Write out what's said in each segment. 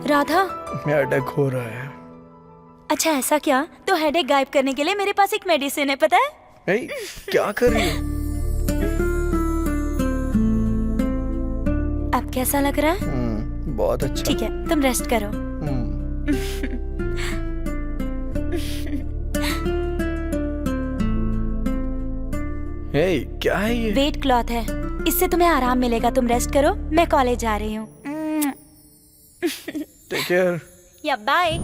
Radha, headache हो रहा है। अच्छा ऐसा क्या? तो हेडेक गायब करने के लिए मेरे पास एक मेडिसिन है, पता है? क्या कर रही हो? अब कैसा लग रहा है? बहुत अच्छा। ठीक है, तुम रेस्ट करो। क्या है ये? वेट क्लॉथ है, इससे तुम्हें आराम मिलेगा। तुम रेस्ट करो, मैं कॉलेज जा रही हूँ। Take care. या बाय।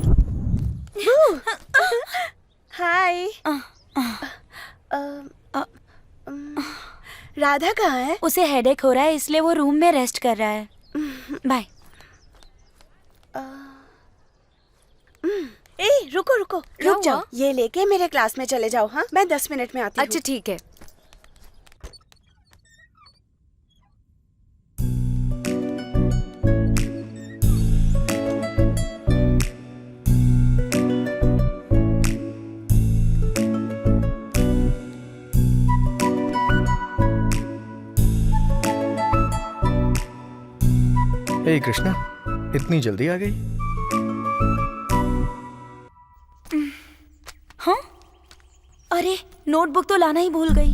हाय। राधा कहाँ है? उसे हेडेक हो रहा है इसलिए वो रूम में रेस्ट कर रहा है। बाय। ए रुको रुको, रुक जाओ। ये लेके मेरे क्लास में चले जाओ। हाँ, मैं 10 मिनट में आती हूँ। अच्छा ठीक है। कृष्णा, इतनी जल्दी आ गई? हाँ? अरे नोटबुक तो लाना ही भूल गई।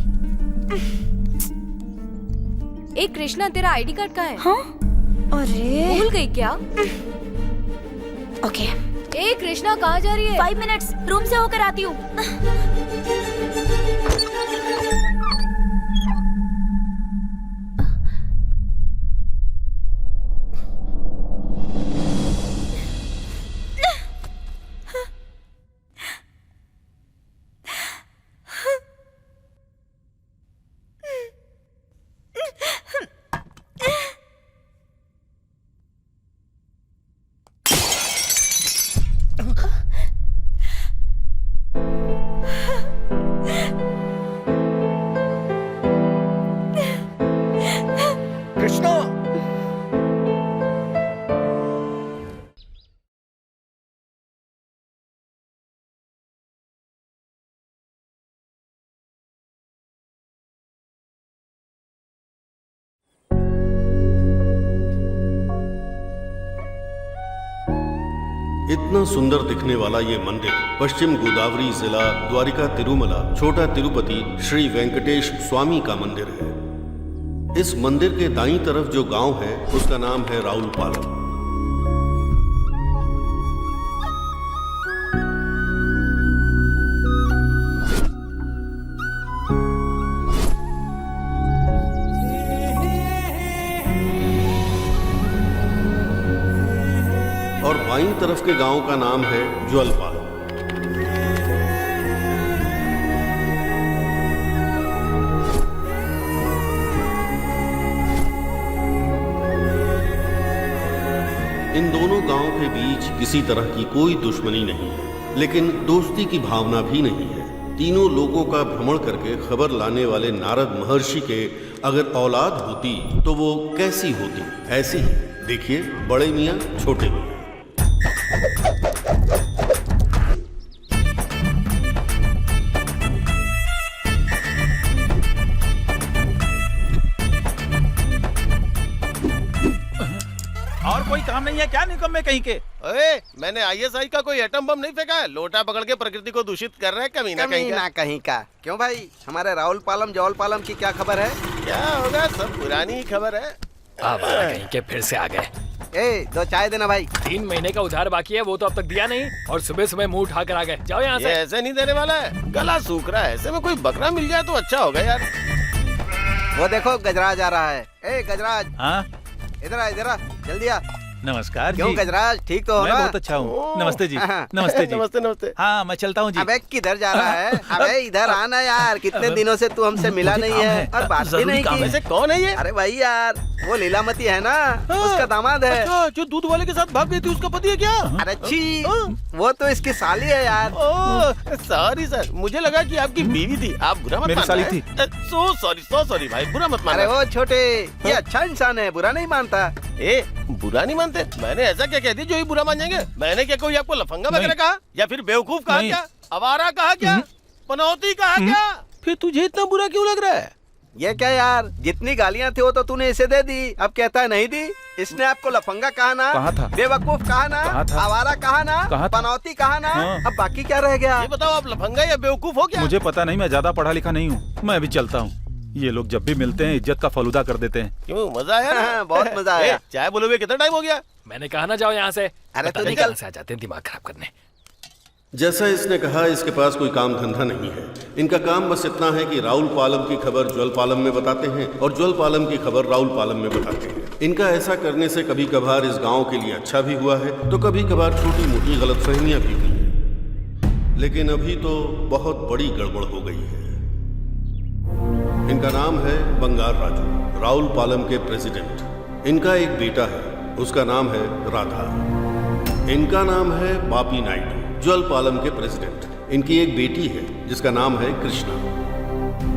ए कृष्णा, तेरा आईडी कार्ड कहाँ है? हाँ? अरे भूल गई क्या? ओके। ए कृष्णा, कहाँ जा रही है? 5 मिनट्स, रूम से होकर आती हूँ। इतना सुंदर दिखने वाला ये मंदिर पश्चिम गोदावरी जिला द्वारिका तिरुमला छोटा तिरुपति श्री वेंकटेश स्वामी का मंदिर है। इस मंदिर के दाईं तरफ जो गांव है उसका नाम है राउलपालम। और बाईं तरफ के गांव का नाम है ज्वलपालम। इन दोनों गांवों के बीच किसी तरह की कोई दुश्मनी नहीं है, लेकिन दोस्ती की भावना भी नहीं है। तीनों लोगों का भ्रमण करके खबर लाने वाले नारद महर्षि के अगर औलाद होती तो वो कैसी होती? ऐसी ही। देखिए, बड़े मियाँ छोटे मियाँ। और कोई काम नहीं है क्या निकम्मे कहीं के? ओए, मैंने आईएसआई का कोई एटम बम नहीं फेंका है। लोटा पकड़ के प्रकृति को दूषित कर रहा है कमीना कहीं का। क्यों भाई, हमारे राउलपालम जौलपालम की क्या खबर है? क्या होगा, सब पुरानी ही खबर है। कहीं के फिर से आ गए। ए, 2 चाय देना भाई। 3 महीने का उधार बाकी है, वो तो अब तक दिया नहीं, और सुबह सुबह मुंह उठा कर आ गए। जाओ यहाँ से। ये ऐसे नहीं देने वाला है, गला सूख रहा है। ऐसे में कोई बकरा मिल जाए तो अच्छा होगा यार। वो देखो गजराज आ रहा है। ए गजराज, हाँ इधर आ जल्दी आ। नमस्कार। क्यों गजराज, ठीक तो हो मैं ना? बहुत अच्छा हूँ। नमस्ते जी। नमस्ते जी। नमस्ते नमस्ते। हाँ मैं चलता हूँ जी। अबे किधर जा रहा है? अबे इधर आना यार, कितने दिनों से तू हमसे मिला नहीं है और बात भी नहीं की। वैसे कौन है ये? अरे भाई यार, वो लीलामती है ना, उसका दामाद है। अच्छा, जो दूध वाले के साथ भाग गई थी, उसका पति है क्या? अरे छी, वो तो इसकी साली है यार। सॉरी सर, मुझे लगा कि आपकी बीवी थी। आप बुरा मत मेरी साली थी। सो सॉरी भाई, बुरा मत मानना। अरे वो छोटे, ये अच्छा इंसान है, बुरा नहीं मानता। ए, बुरा नहीं मानते? मैंने ऐसा क्या कह दिया जो ही बुरा मान जाएंगे? मैंने क्या कोई आपको लफंगा वगैरह कहा, या फिर बेवकूफ कहा क्या, आवारा कहा क्या, पनौती कहा क्या? फिर तुझे इतना बुरा क्यों लग रहा है? ये क्या यार, जितनी गालियाँ थी वो तो तूने इसे दे दी, अब कहता है नहीं दी। इसने आपको लफंगा कहा ना, कहा था? बेवकूफ कहा ना, कहा था? आवारा कहा ना, कहा था? पनौती कहा ना। हाँ। अब बाकी क्या रह गया? ये बताओ आप लफंगा या बेवकूफ हो क्या? मुझे पता नहीं, मैं ज्यादा पढ़ा लिखा नहीं हूँ, मैं अभी चलता हूँ। ये लोग जब भी मिलते हैं इज्जत का फलूदा कर देते हैं। क्यों, मजा आया ना? बहुत मजा आया। ए, चाय बोले हुए कितना टाइम हो गया? मैंने कहा ना जाओ यहाँ से। अरे पता तू नहीं निकल। कहाँ से आ जाते हैं दिमाग खराब करने। जैसा इसने कहा, इसके पास कोई काम धंधा नहीं है। इनका काम बस इतना है कि राउल पालम की खबर ज्वल पालम में बताते हैं और ज्वल पालम की खबर राउल पालम में बताते हैं। इनका ऐसा करने से कभी कभार इस गांव के लिए अच्छा भी हुआ है, तो कभी कभार छोटी मोटी गलतफहमियां भी हुई हैं। लेकिन अभी तो बहुत बड़ी गड़बड़ हो गई है। इनका नाम है बंगार राजू, राउल पालम के प्रेसिडेंट। इनका एक बेटा है, उसका नाम है राधा। इनका नाम है बापी नायडू, ज्वल पालम के प्रेसिडेंट। इनकी एक बेटी है जिसका नाम है कृष्णा।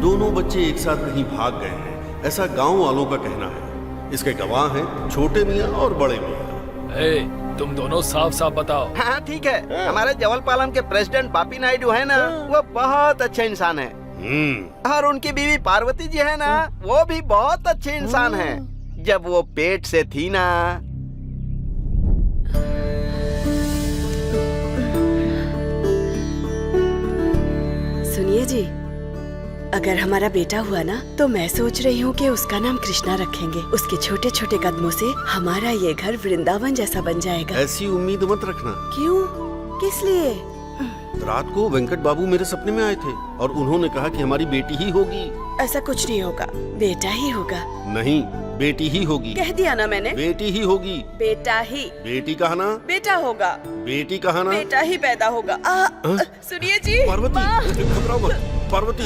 दोनों बच्चे एक साथ कहीं भाग गए हैं, ऐसा गांव वालों का कहना है। इसके गवाह हैं छोटे मियाँ और बड़े मियाँ। ए, तुम दोनों साफ साफ बताओ। हाँ ठीक है, हमारे जवल पालम के प्रेसिडेंट बापी नायडू है ना, वो बहुत अच्छे इंसान है। और उनकी बीवी पार्वती जी है ना, वो भी बहुत अच्छे इंसान है। जब वो पेट से थी ना, सुनिए जी, अगर हमारा बेटा हुआ ना, तो मैं सोच रही हूँ कि उसका नाम कृष्णा रखेंगे। उसके छोटे छोटे कदमों से हमारा ये घर वृंदावन जैसा बन जाएगा। ऐसी उम्मीद मत रखना। क्यों, किस लिए? रात को वेंकट बाबू मेरे सपने में आए थे और उन्होंने कहा कि हमारी बेटी ही होगी। ऐसा कुछ नहीं होगा, बेटा ही होगा। नहीं, बेटी ही होगी। कह दिया ना मैंने, बेटी ही होगी। बेटा ही। बेटी कहा ना, बेटा होगा। बेटी कहा ना। बेटा ही पैदा होगा। सुनिए जी, पार्वती, घबराओ मत। पार्वती,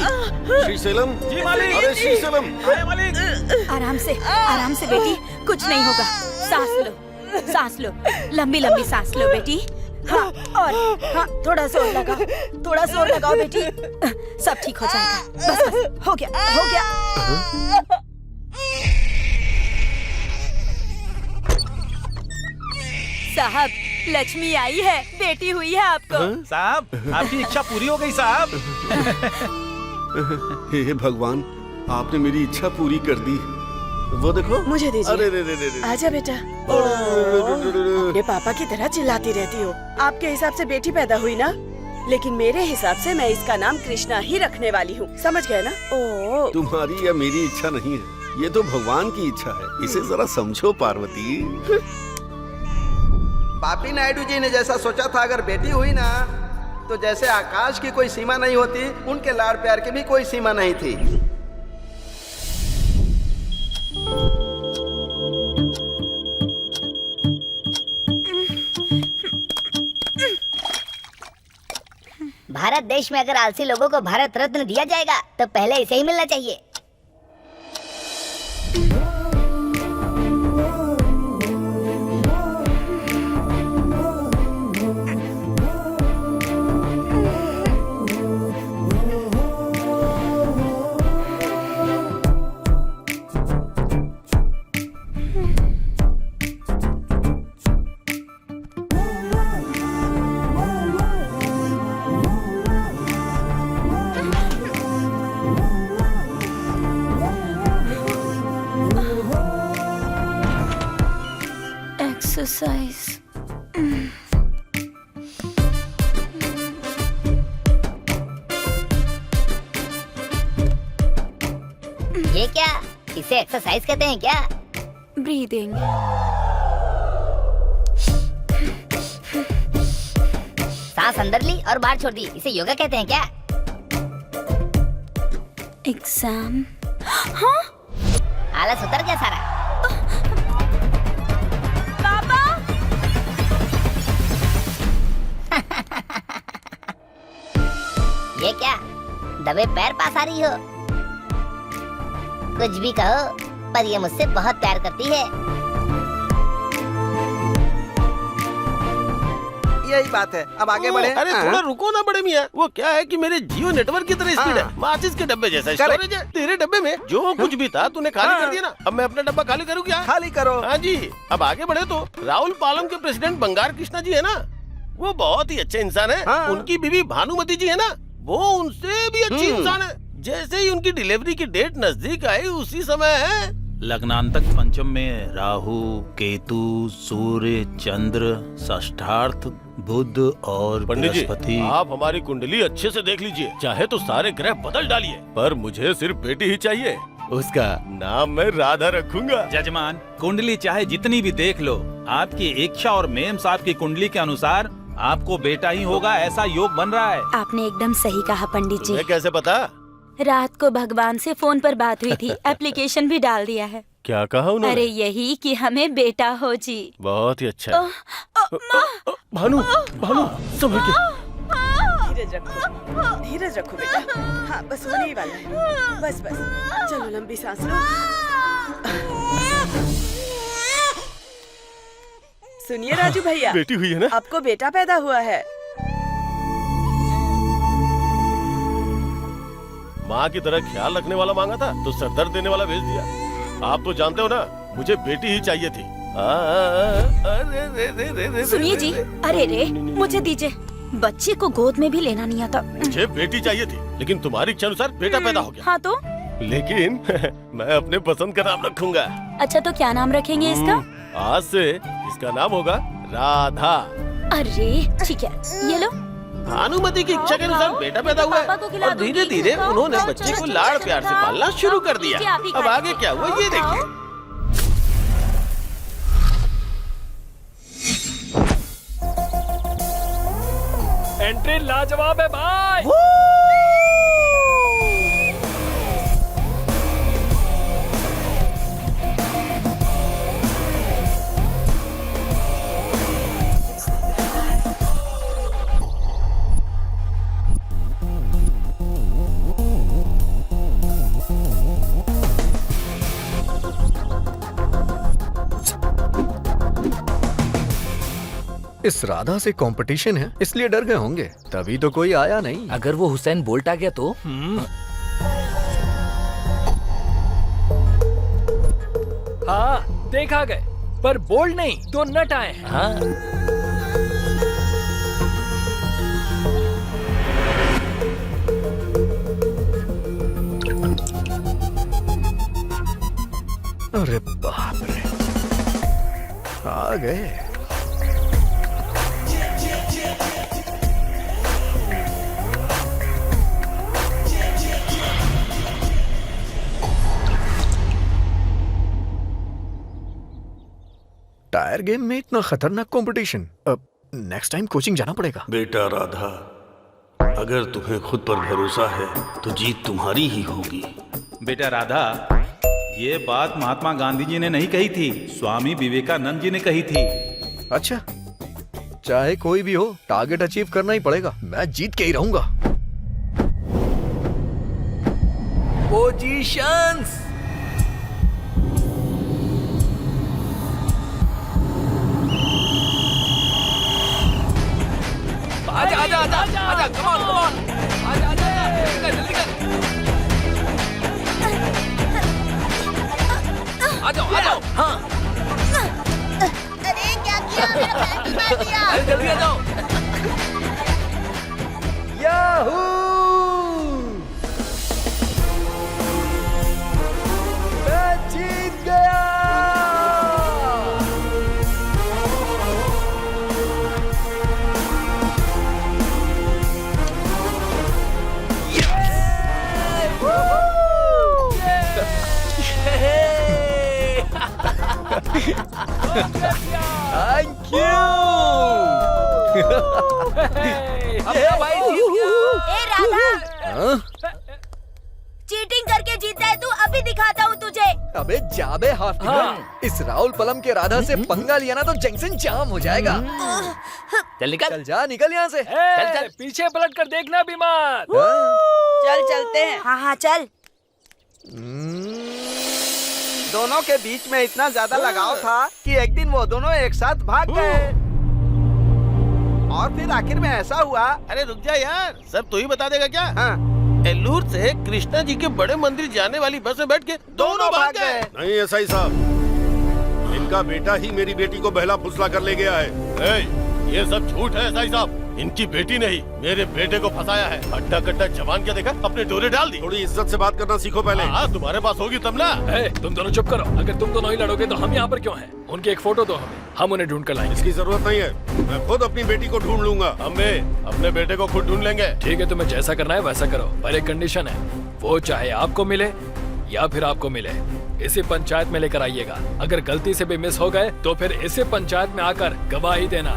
श्रीशैलम। जी मालिक। अरे श्रीशैलम। आए मालिक। आराम से बेटी, कुछ नहीं होगा। सांस लो, लंबी लंबी सांस लो बेटी। हाँ, और हाँ, थोड़ा जोर लगाओ बेटी। सब ठीक हो जाएगा। बस, हो गया। साहब, लक्ष्मी आई है, बेटी हुई है आपको। साहब, आपकी इच्छा पूरी हो गई साहब। हे भगवान, आपने मेरी इच्छा पूरी कर दी। वो देखो। मुझे दीजिए। अरे रे रे रे रे। आजा बेटा। अपने पापा की तरह चिल्लाती रहती हो। आपके हिसाब से बेटी पैदा हुई ना, लेकिन मेरे हिसाब से मैं इसका नाम कृष्णा ही रखने वाली हूँ। समझ गए ना? ओ, तुम्हारी या मेरी इच्छा नहीं है, ये तो भगवान की इच्छा है। इसे जरा समझो पार्वती। बापी नायडू जी ने जैसा सोचा था, अगर बेटी हुई ना, तो जैसे आकाश की कोई सीमा नहीं होती, उनके लाड़ प्यार की भी कोई सीमा नहीं थी। भारत देश में अगर आलसी लोगों को भारत रत्न दिया जाएगा तो पहले इसे ही मिलना चाहिए। एक्सरसाइज। ये क्या, इसे एक्सरसाइज कहते हैं क्या? ब्रीदिंग। सांस अंदर ली और बाहर छोड़ दी, इसे योगा कहते हैं क्या? एग्जाम। हाँ, आलस उतर गया सारा। पापा। ये क्या, दबे पैर पास आ रही हो? कुछ भी कहो, पर ये मुझसे बहुत प्यार करती है। यही बात है, अब आगे बढ़े। अरे थोड़ा रुको ना बड़े मियाँ, वो क्या है कि मेरे जियो नेटवर्क की तरह स्पीड है। माचिस के डब्बे जैसा स्टोरेज है। तेरे डब्बे में जो कुछ भी था तूने खाली कर दिया ना, अब मैं अपना डब्बा खाली करूँ क्या? खाली करो। हाँ जी, अब आगे बढ़े तो राहुल पालम के प्रेसिडेंट बंगार कृष्णा जी है ना, वो बहुत ही अच्छे इंसान है। हाँ। उनकी बीवी भानुमति जी है ना, वो उनसे भी अच्छी इंसान है। जैसे ही उनकी डिलीवरी की डेट नजदीक आई उसी समय है। लग्नांतक पंचम में राहु, केतु, सूर्य, चंद्र, षष्ठार्थ, बुध और पंडित जी, बृहस्पति। आप हमारी कुंडली अच्छे से देख लीजिए, चाहे तो सारे ग्रह बदल डालिए, पर मुझे सिर्फ बेटी ही चाहिए। उसका नाम मैं राधा रखूंगा। जजमान, कुंडली चाहे जितनी भी देख लो, आपकी इच्छा और मेम साहब की कुंडली के अनुसार आपको बेटा ही होगा, ऐसा योग बन रहा है। आपने एकदम सही कहा पंडित जी। तुम्हें कैसे पता? रात को भगवान से फोन पर बात हुई थी, एप्लीकेशन भी डाल दिया है। क्या कहा उन्होंने? अरे यही कि हमें बेटा हो जी। बहुत ही अच्छा। भानु, भानु, समझ के। धीरज रखो बेटा। हाँ, बस होने ही वाला है। बस बस, चलो लंबी सांस लो। सुनिए राजू भैया, बेटी हुई है ना? आपको बेटा पैदा हुआ है। माँ की तरह ख्याल रखने वाला मांगा था तो सरदर्द देने वाला भेज दिया। आप तो जानते हो ना, मुझे बेटी ही चाहिए थी। सुनिए जी, अरे रे, मुझे दीजिए, बच्चे को गोद में भी लेना नहीं आता। मुझे बेटी चाहिए थी, लेकिन तुम्हारी इच्छा अनुसार बेटा पैदा हो गया। हाँ तो? लेकिन मैं अपने पसंद का नाम रखूंगा। अच्छा, तो क्या नाम रखेंगे इसका? आज से इसका नाम होगा राधा। अरे ठीक है, ये लो। भानुमति की इच्छा के अनुसार बेटा पैदा हुआ पापा को है खिला और दूंगी। धीरे धीरे खाओ, उन्होंने खाओ, बच्चे चलो, को चलो, लाड़ खाओ, प्यार से चलो, पालना खाओ, शुरू कर लीजिए, दिया। आप ही अब खाइए। आगे क्या हुआ ये देखिए। एंट्री लाजवाब है भाई। इस राधा से कंपटीशन है, इसलिए डर गए होंगे, तभी तो कोई आया नहीं। अगर वो हुसैन बोल्ट आ गया तो? हाँ, देखा गए, पर बोल्ट नहीं, तो नट आए हैं। हाँ। अरे बाप रे, आ गए। टायर गेम में इतना खतरनाक कंपटीशन। अब नेक्स्ट टाइम कोचिंग जाना पड़ेगा। बेटा राधा, अगर तुम्हें खुद पर भरोसा है तो जीत तुम्हारी ही होगी। बेटा राधा, ये बात महात्मा गांधी जी ने नहीं कही थी, स्वामी विवेकानंद जी ने कही थी। अच्छा, चाहे कोई भी हो, टारगेट अचीव करना ही पड़ेगा। मैं जीत के ही रहूंगा। पोजीशंस। आजा आजा आजा आजा, कम ऑन कम ऑन, आजा आजा, जल्दी कर आ जाओ आ जाओ। हाँ, अरे क्या किया, मेरा पैर ही मार दिया। अरे जल्दी आ जाओ। याहू! मैं जीत गया। Thank you. अपना भाई जीत गया। ए राधा, चीटिंग करके जीता है तू, अभी दिखाता हूँ तुझे। अबे जाबे हाफ इस राहुल पलम के राधा से पंगा लिया ना तो जंक्शन जाम हो जाएगा। चल निकल। चल जा, निकल यहाँ से। चल चल, पीछे पलट कर देखना भी मत। चल चलते हैं। हाँ हाँ चल। दोनों के बीच में इतना ज्यादा लगाव था कि एक दिन वो दोनों एक साथ भाग गए और फिर आखिर में ऐसा हुआ। अरे रुक जा यार, सब तू ही बता देगा क्या? हाँ, एल्लूर से कृष्णा जी के बड़े मंदिर जाने वाली बस में बैठ के दोनों भाग गए। नहीं एसआई साहब, इनका बेटा ही मेरी बेटी को बहला फुसला कर ले गया है। ये सब झूठ है एसआई साहब। इनकी बेटी नहीं, मेरे बेटे को फंसाया है। अड्डा कट्टा जवान क्या देखा, अपने डोरे डाल दी। थोड़ी इज्जत से बात करना सीखो पहले। हाँ, तुम्हारे पास होगी तब ना। तुम दोनों चुप करो। अगर तुम दोनों ही लड़ोगे तो हम यहाँ पर क्यों हैं? उनकी एक फोटो दो हमें, हम उन्हें ढूंढ कर लाएंगे। इसकी जरूरत नहीं है, मैं खुद अपनी बेटी को ढूंढ लूंगा। हमें अपने बेटे को खुद ढूंढ लेंगे। ठीक है, तुम्हें जैसा करना है वैसा करो, पर एक कंडीशन है, वो चाहे आपको मिले या फिर आपको मिले, इसे पंचायत में लेकर आइएगा। अगर गलती से भी मिस हो गए तो फिर इसे पंचायत में आकर गवाही देना।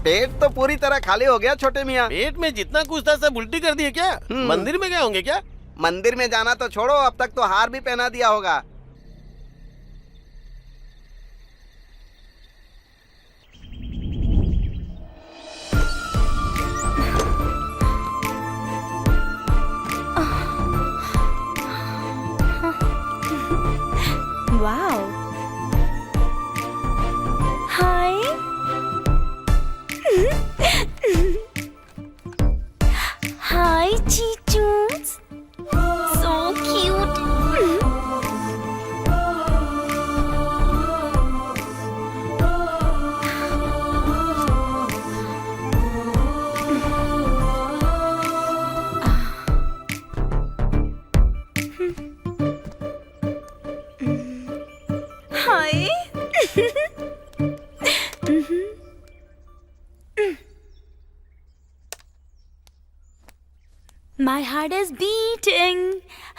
पेट तो पूरी तरह खाली हो गया छोटे मियाँ। पेट में जितना कुछ था सब उल्टी कर दिए क्या? मंदिर में गए होंगे क्या? मंदिर में जाना तो छोड़ो, अब तक तो हार भी पहना दिया होगा। वाओ, हाय, हाय चीचूस, so cute. Hi My heart is beating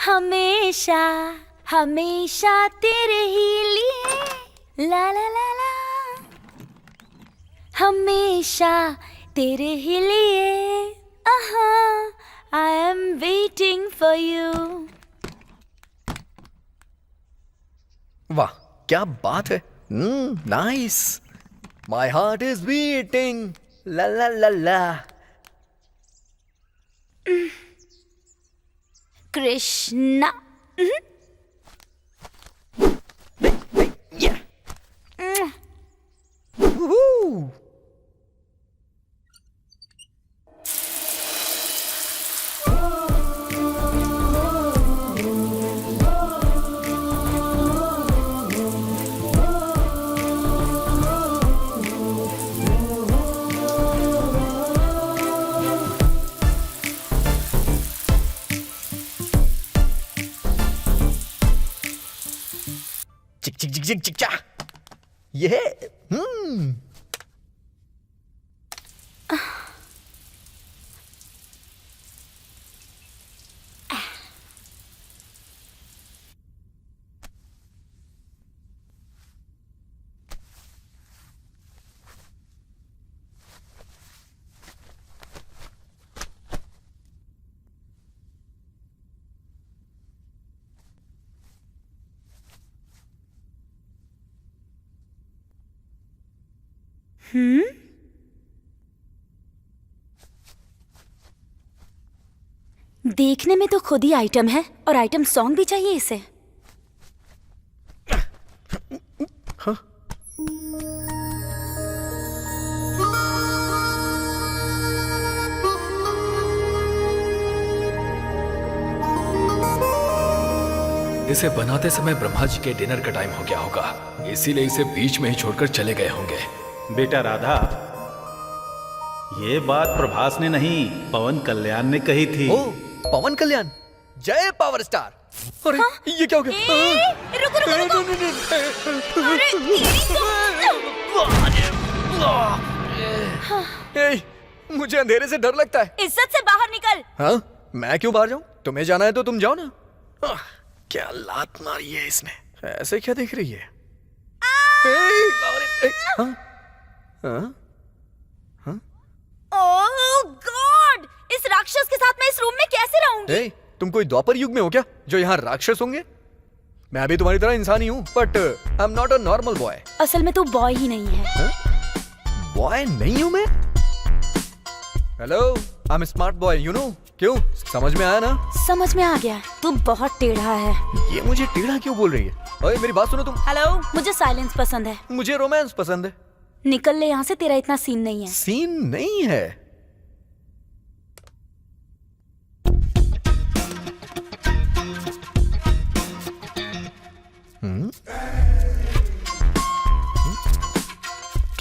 हमेशा हमेशा तेरे ही लिए, ला ला ला ला, हमेशा तेरे ही लिए, I am waiting for you। वाह, क्या बात है। Nice. My heart is beating, ला ला ला ला। कृष्णा, चिक चिक चिक चिक चिक चा। ये देखने में तो खुद ही आइटम है, और आइटम सॉन्ग भी चाहिए इसे। इसे बनाते समय ब्रह्मा जी के डिनर का टाइम हो गया होगा, इसीलिए इसे बीच में ही छोड़कर चले गए होंगे। बेटा राधा, ये बात प्रभास ने नहीं, पवन कल्याण ने कही थी। ओ, पवन कल्याण, जय पावर स्टार। अरे ये क्या हो गया? रुको रुको रुको। ए, मुझे अंधेरे से डर लगता है। इज्जत से बाहर निकल। हाँ, मैं क्यों बाहर जाऊं? तुम्हें जाना है तो तुम जाओ ना। क्या लात मारी है इसने, ऐसे क्या देख रही है? हाँ? हाँ? ओह गॉड, इस राक्षस के साथ मैं इस रूम में कैसे रहूंगी? तुम कोई द्वापर युग में हो क्या जो यहाँ राक्षस होंगे? मैं भी तुम्हारी तरह इंसान ही हूँ, but I am not a normal boy. असल में तू बॉय ही नहीं है। बॉय नहीं हूँ मैं? Hello, I am smart boy, you know. क्यों, समझ में आया ना? समझ में आ गया, तू बहुत टेढ़ा है। ये मुझे टेढ़ा क्यों बोल रही है? ओए मेरी बात सुनो तुम। हेलो, मुझे साइलेंस पसंद है। मुझे रोमांस पसंद है। निकल ले यहाँ से, तेरा इतना सीन नहीं है। सीन नहीं है?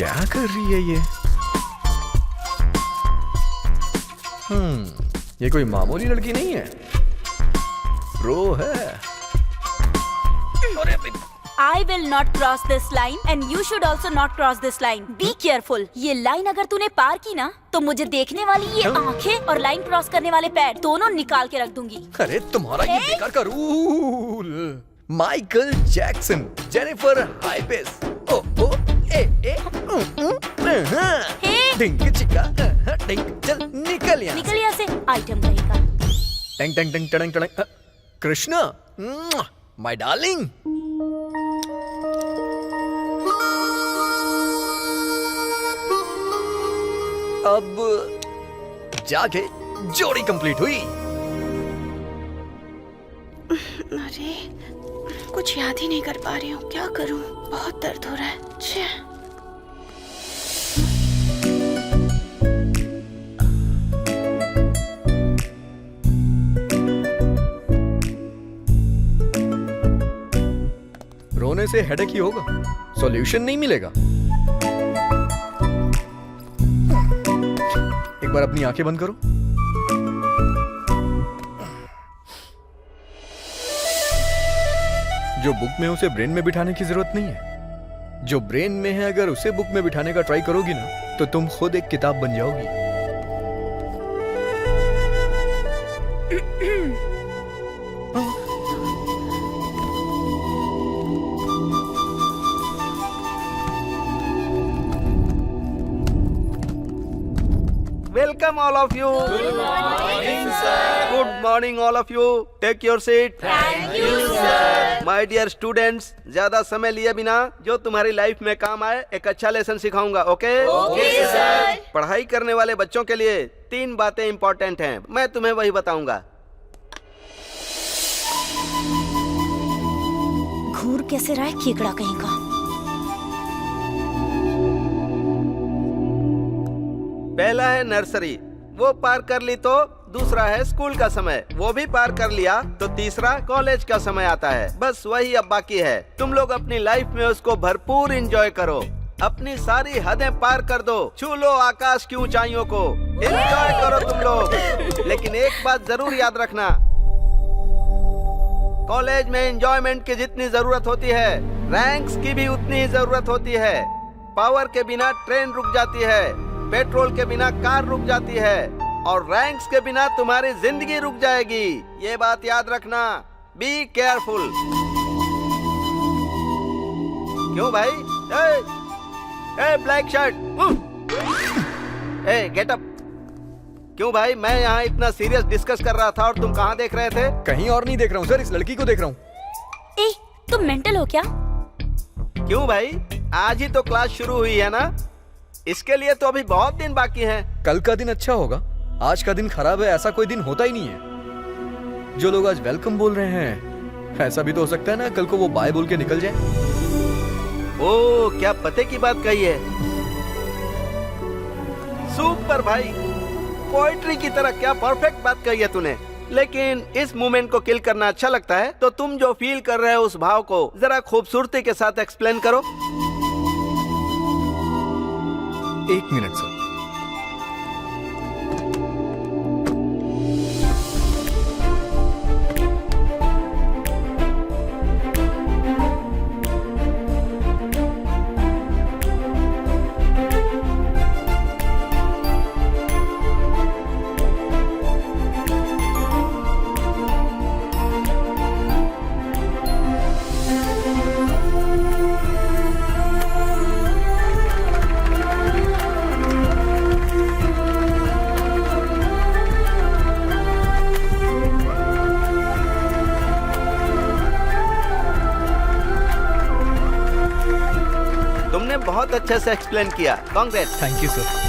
क्या कर रही है ये? ये कोई मामूली लड़की नहीं है, प्रो है। I will not cross this line and you should also not cross this line. Be careful. ये लाइन अगर तूने पार की ना तो मुझे देखने वाली ये आंखें और लाइन क्रॉस करने वाले पैर दोनों निकाल के रख दूंगी। अरे तुम्हारा ये बेकार का रूल। माइकल जैक्सन, जेनिफर हाइपेस, ओ ओ ए ए डिंग चिका डिंग, चल निकल यहाँ निकल यहाँ से, आइटम रहेगा। टंग टंग टंग टंग टंग। Krishna, my darling. अब जाके जोड़ी कंप्लीट हुई। अरे कुछ याद ही नहीं कर पा रही हूँ, क्या करूँ? बहुत दर्द हो रहा है। छे। रोने से हेडेक ही होगा, सॉल्यूशन नहीं मिलेगा। एक बार अपनी आंखें बंद करो। जो बुक में उसे ब्रेन में बिठाने की जरूरत नहीं है। जो ब्रेन में है अगर उसे बुक में बिठाने का ट्राई करोगी ना तो तुम खुद एक किताब बन जाओगी। Welcome all of you. Good morning, sir. Good morning all of you. Take your seat. Thank you, sir. My dear students, ज्यादा समय लिए बिना जो तुम्हारी लाइफ में काम आए एक अच्छा लेसन सिखाऊंगा, ओके? Okay sir. पढ़ाई करने वाले बच्चों के लिए 3 बातें इंपॉर्टेंट हैं, मैं तुम्हें वही बताऊंगा। घूर कैसे रहा है केकड़ा कहीं का। पहला है नर्सरी, वो पार कर ली तो दूसरा है स्कूल का समय, वो भी पार कर लिया तो तीसरा कॉलेज का समय आता है। बस वही अब बाकी है। तुम लोग अपनी लाइफ में उसको भरपूर एंजॉय करो, अपनी सारी हदें पार कर दो, छू लो आकाश की ऊंचाइयों को, एंजॉय करो तुम लोग। लेकिन एक बात जरूर याद रखना, कॉलेज में एंजॉयमेंट की जितनी जरूरत होती है रैंक्स की भी उतनी ही जरूरत होती है। पावर के बिना ट्रेन रुक जाती है, पेट्रोल के बिना कार रुक जाती है और रैंक्स के बिना तुम्हारी जिंदगी रुक जाएगी। ये बात याद रखना, बी केयरफुल। क्यों भाई? ए ब्लैक शर्ट, ए गेट अप। क्यों भाई, मैं यहाँ इतना सीरियस डिस्कस कर रहा था और तुम कहाँ देख रहे थे? कहीं और नहीं देख रहा हूँ सर, इस लड़की को देख रहा हूँ। ए, तुम मेंटल हो क्या? क्यों भाई, आज ही तो क्लास शुरू हुई है ना, इसके लिए तो अभी बहुत दिन बाकी हैं। कल का दिन अच्छा होगा, आज का दिन खराब है, ऐसा कोई दिन होता ही नहीं है। जो लोग आज वेलकम बोल रहे हैं, ऐसा भी तो हो सकता है ना कल को वो बाय बोल के निकल जाए। ओ, क्या पते की बात कही है। सुपर भाई, पोएट्री की तरह क्या परफेक्ट बात कही है तूने। लेकिन इस मोमेंट को किल करना अच्छा लगता है, तो तुम जो फील कर रहे हो उस भाव को जरा खूबसूरती के साथ एक्सप्लेन करो। 1 मिनट सर। बहुत अच्छे से एक्सप्लेन किया, कांग्रेस। Thank you sir.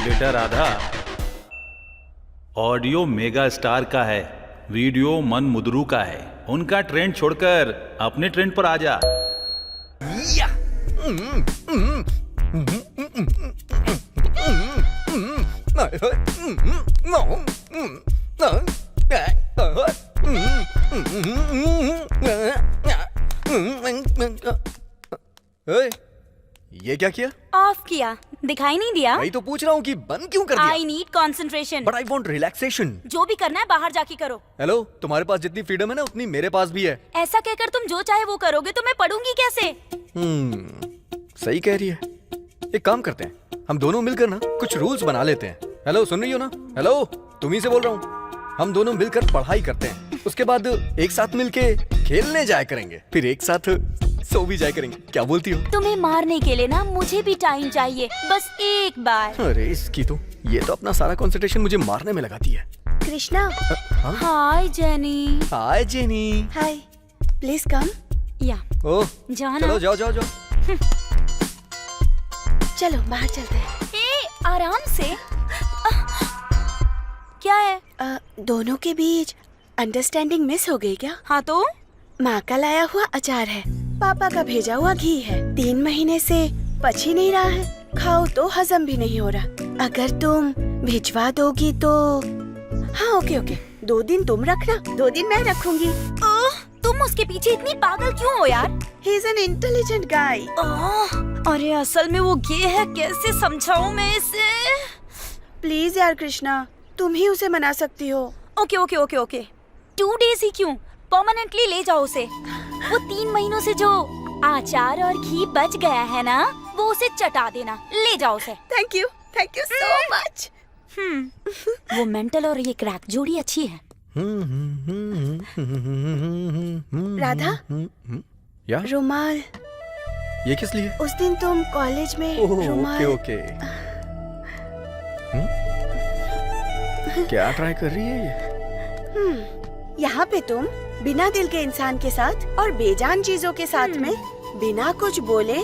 बेटा राधा, ऑडियो मेगा स्टार का है, वीडियो मन मुदरू का है। उनका ट्रेंड छोड़कर अपने ट्रेंड पर आ जा। या ओए, ये क्या किया? ऑफ किया, दिखाई नहीं दिया? वही तो पूछ रहा हूँ कि बंद क्यों कर आई दिया? Need concentration. But I want relaxation. जो भी करना है बाहर जाके करो। हेलो, तुम्हारे पास जितनी फ्रीडम है ना उतनी मेरे पास भी है। ऐसा कहकर तुम जो चाहे वो करोगे तो मैं पढ़ूंगी कैसे? सही कह रही है। एक काम करते हैं, हम दोनों मिलकर ना कुछ रूल्स बना लेते हैं। हेलो, सुन रही हो ना? हेलो, तुम्ही से बोल रहा हूँ। हम दोनों मिलकर पढ़ाई करते हैं, उसके बाद एक साथ मिलके खेलने जाया करेंगे, फिर एक साथ सो भी जाया करेंगे। क्या बोलती हो? तुम्हें मारने के लिए ना मुझे भी टाइम चाहिए, बस एक बार। अरे इसकी तो, ये तो अपना सारा कंसंट्रेशन मुझे मारने में लगाती है। Krishna. Hi Jenny. Hi Jenny. Hi, please come. या ओह, जाना। चलो जाओ जाओ जाओ। चलो बाहर चलते हैं। आराम से। क्या है? दोनों के बीच अंडरस्टैंडिंग मिस हो गई क्या? हाँ तो माँ का लाया हुआ अचार है, पापा का भेजा हुआ घी है, 3 महीने से पच ही नहीं रहा है, खाओ तो हजम भी नहीं हो रहा। अगर तुम भिजवा दोगी तो हाँ ओके ओके, 2 दिन तुम रखना, 2 दिन मैं रखूंगी। तुम उसके पीछे इतनी पागल क्यों हो यार? ही इज एन इंटेलिजेंट गाय। अरे असल में वो गे है, कैसे समझाऊं मैं इसे? प्लीज यार कृष्णा, तुम ही उसे मना सकती हो। Okay okay okay okay, 2 days ही क्यों, परमानेंटली ले जाओ उसे। वो 3 महीनों से जो अचार और घी बच गया है ना, वो उसे चटा देना, ले जाओ उसे। Thank you so much. वो मेंटल और ये क्रैक जोड़ी अच्छी है। राधा, या रुमाल। ये किस लिए? उस दिन तुम कॉलेज में रुमाल। ओके। क्या ट्राई कर रही है ये? यहाँ पे तुम बिना दिल के इंसान के साथ और बेजान चीजों के साथ में बिना कुछ बोले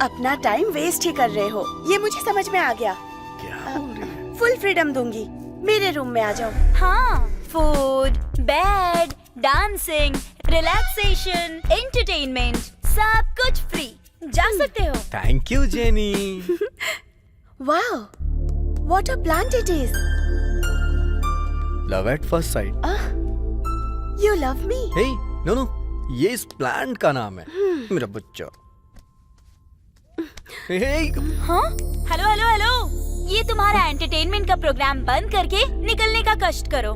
अपना टाइम वेस्ट ही कर रहे हो। ये मुझे समझ में आ गया। फुल फ्रीडम दूंगी, मेरे रूम में आ जाओ। हाँ, food, bed, dancing, relaxation, entertainment, सब कुछ फ्री। जा सकते हो। Thank you Jenny. Wow, what a plant it is. Love at first sight. You love me? Hey, no, ये इस प्लांट का नाम है, मेरा बच्चा। हाँ? हेलो हेलो हेलो, ये तुम्हारा एंटरटेनमेंट का प्रोग्राम बंद करके निकलने का कष्ट करो।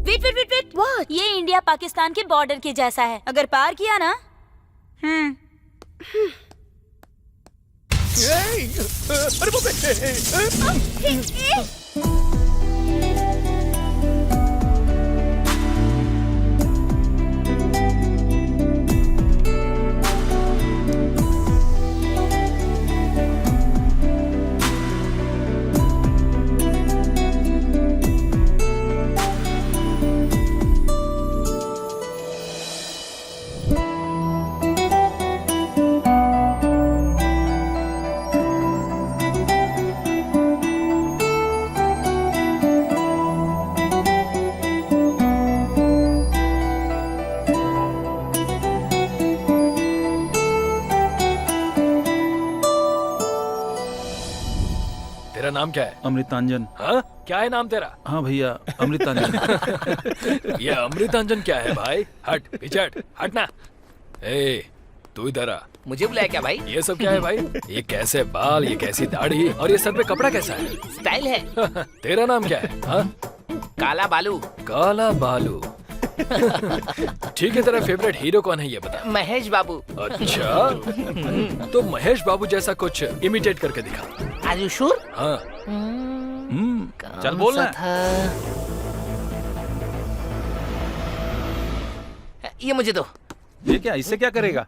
Wait wait wait wait, What? ये इंडिया पाकिस्तान के बॉर्डर के जैसा है, अगर पार किया ना। अरे बाप रे। तेरा नाम क्या है? अमृतांजन। हाँ, क्या है नाम तेरा? हाँ भैया, अमृतांजन। ये अमृतांजन क्या है भाई? हट पीछे हट ना। ए, तू इधर आ। मुझे बुलाया क्या भाई? ये सब क्या है भाई? ये कैसे बाल, ये कैसी दाढ़ी और ये सर पे कपड़ा कैसा है? स्टाइल है। तेरा नाम क्या है? हाँ? काला बालू। काला बालू। ठीक है, तेरा फेवरेट हीरो कौन है ये बता। महेश बाबू। अच्छा, तो महेश बाबू जैसा कुछ इमिटेट करके दिखा। Are you sure? हाँ। चल बोल ना। ये मुझे दो। ये क्या, इससे क्या करेगा?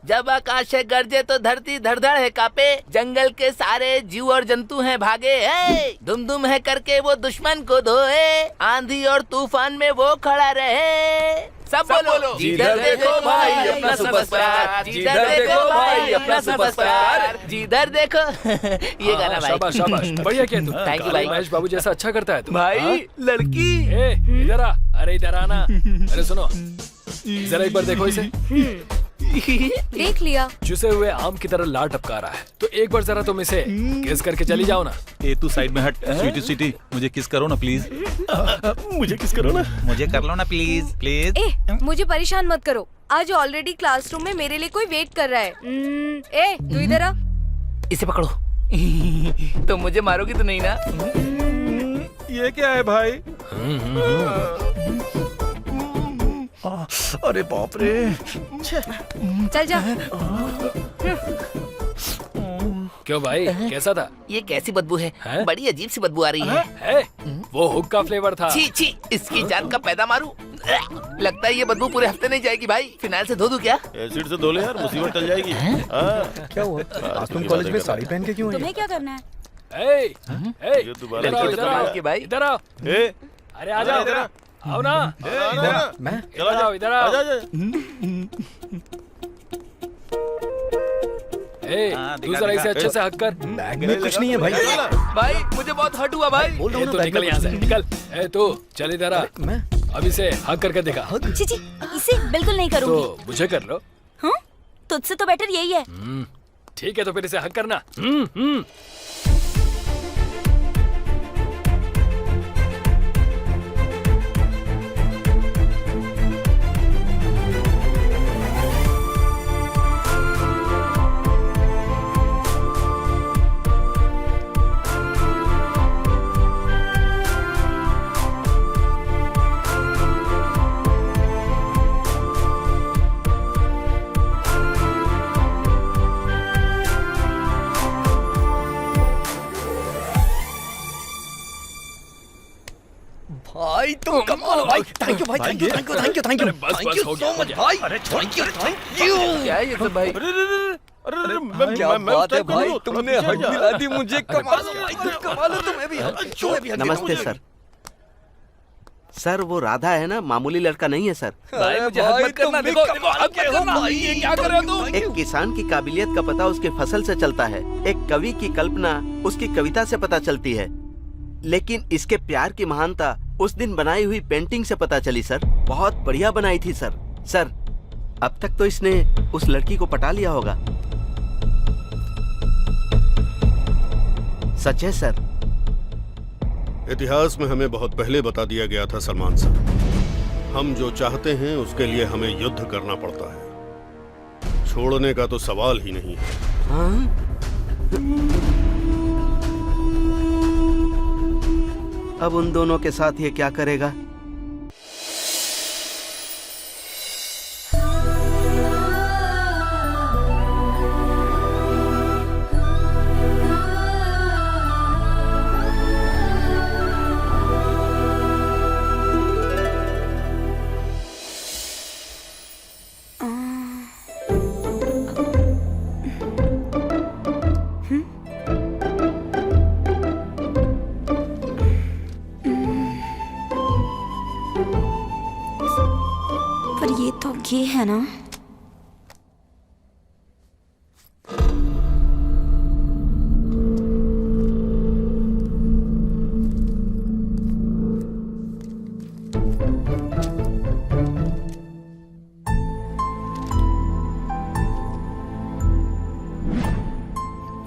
जब आकाश से गरजे तो धरती धड़धड़ है कापे, जंगल के सारे जीव और जंतु हैं भागे, दुम दुम है करके वो दुश्मन को धोए, आंधी और तूफान में वो खड़ा रहे, सब बोलो। जिधर देखो भाई अपना सुपरस्टार, जिधर देखो भाई अपना सुपरस्टार, जिधर देखो। ये गाना भाई। शाबाश शाबाश, बढ़िया किया तू। Thank you भाई। महेश बाबू जैसा अच्छा करता है तू। भाई लड़की। ए, इधर आ। अरे इधर आना। अरे सुनो, जरा एक बार देखो इसे। देख लिया। चुसे हुए आम की तरह लार टपका रहा है, तो एक बार जरा तुम इसे किस करके चली जाओ ना। ए तू साइड में हट। स्वीटी स्वीटी मुझे किस करो ना प्लीज। मुझे किस करो ना। मुझे कर लो ना प्लीज प्लीज। ए, मुझे परेशान मत करो। आज ऑलरेडी क्लासरूम में मेरे लिए कोई वेट कर रहा है। ए, तू इधर आ। इसे पकड़ो। तो मुझे मारोगी तो नहीं ना? ये क्या है भाई? अरे बाप रे। चल जा। क्यों भाई, कैसा था? ये कैसी बदबू है? हैं? बड़ी अजीब सी बदबू आ रही है। है? वो हुक का फ्लेवर था। छी छी, इसकी जान का पैदा मारू। लगता है ये बदबू पूरे हफ्ते नहीं जाएगी भाई। फिनाइल से धो दूं क्या? एसिड से धो ले यार, मुसीबत टल जाएगी। क्या हुआ? आज तुम कॉलेज में साड़ी पहन के क्यों आई? तुम्हें क्या करना है? ए, ए, ये दोबारा इधर आओ, लड़की तो इधर आओ, कमाल की भाई। इधर आओ। ए, अरे आ जाओ, इधर आ। आओ ना। मैं इधर आओ, इधर आओ। आजा, ए, तू जरा इसे अच्छे से हक कर। बैग में कुछ नहीं है भाई। भाई मुझे बहुत हर्ट हुआ भाई। बोल रहा ए, हूँ तू ना, निकल यहाँ से, निकल। ए तू चल इधर आ। मैं अब इसे हक करके दिखा। छी छी, इसे बिल्कुल नहीं करूंगी। तो मुझे कर लो। हाँ? तुझसे तो बेटर यही है। ठीक है, तो फिर इसे हक करना। भाई तुम कमाल भाई। थैंक यू भाई, thank you thank you thank you thank you अरे बस, थैंक बस, यू हो सो गया, हो मच गया। भाई। अरे थैंक यू थैंक यू। क्या है ये सब भाई? अरे क्या बात है भाई, तुमने हक दिला दी मुझे। कमाल हो भाई, तुम कमाल हो। तुम्हें भी हक। नमस्ते सर। सर वो राधा है ना, मामूली लड़का नहीं है सर। भाई मुझे हक मत करना। देखो देखो, हक मत करना। ये क्या कर रहे हो तुम? एक किसान की काबिलियत का पता उसके फसल से चलता है। एक कवि की कल्पना उसकी कविता से पता चलती है। लेकिन इसके प्यार की महानता उस दिन बनाई हुई पेंटिंग से पता चली सर। बहुत बढ़िया बनाई थी सर। सर अब तक तो इसने उस लड़की को पटा लिया होगा। सच है सर। इतिहास में हमें बहुत पहले बता दिया गया था सलमान साहब, हम जो चाहते हैं उसके लिए हमें युद्ध करना पड़ता है, छोड़ने का तो सवाल ही नहीं है। हाँ? अब उन दोनों के साथ ये क्या करेगा? पर ये तो ये है ना।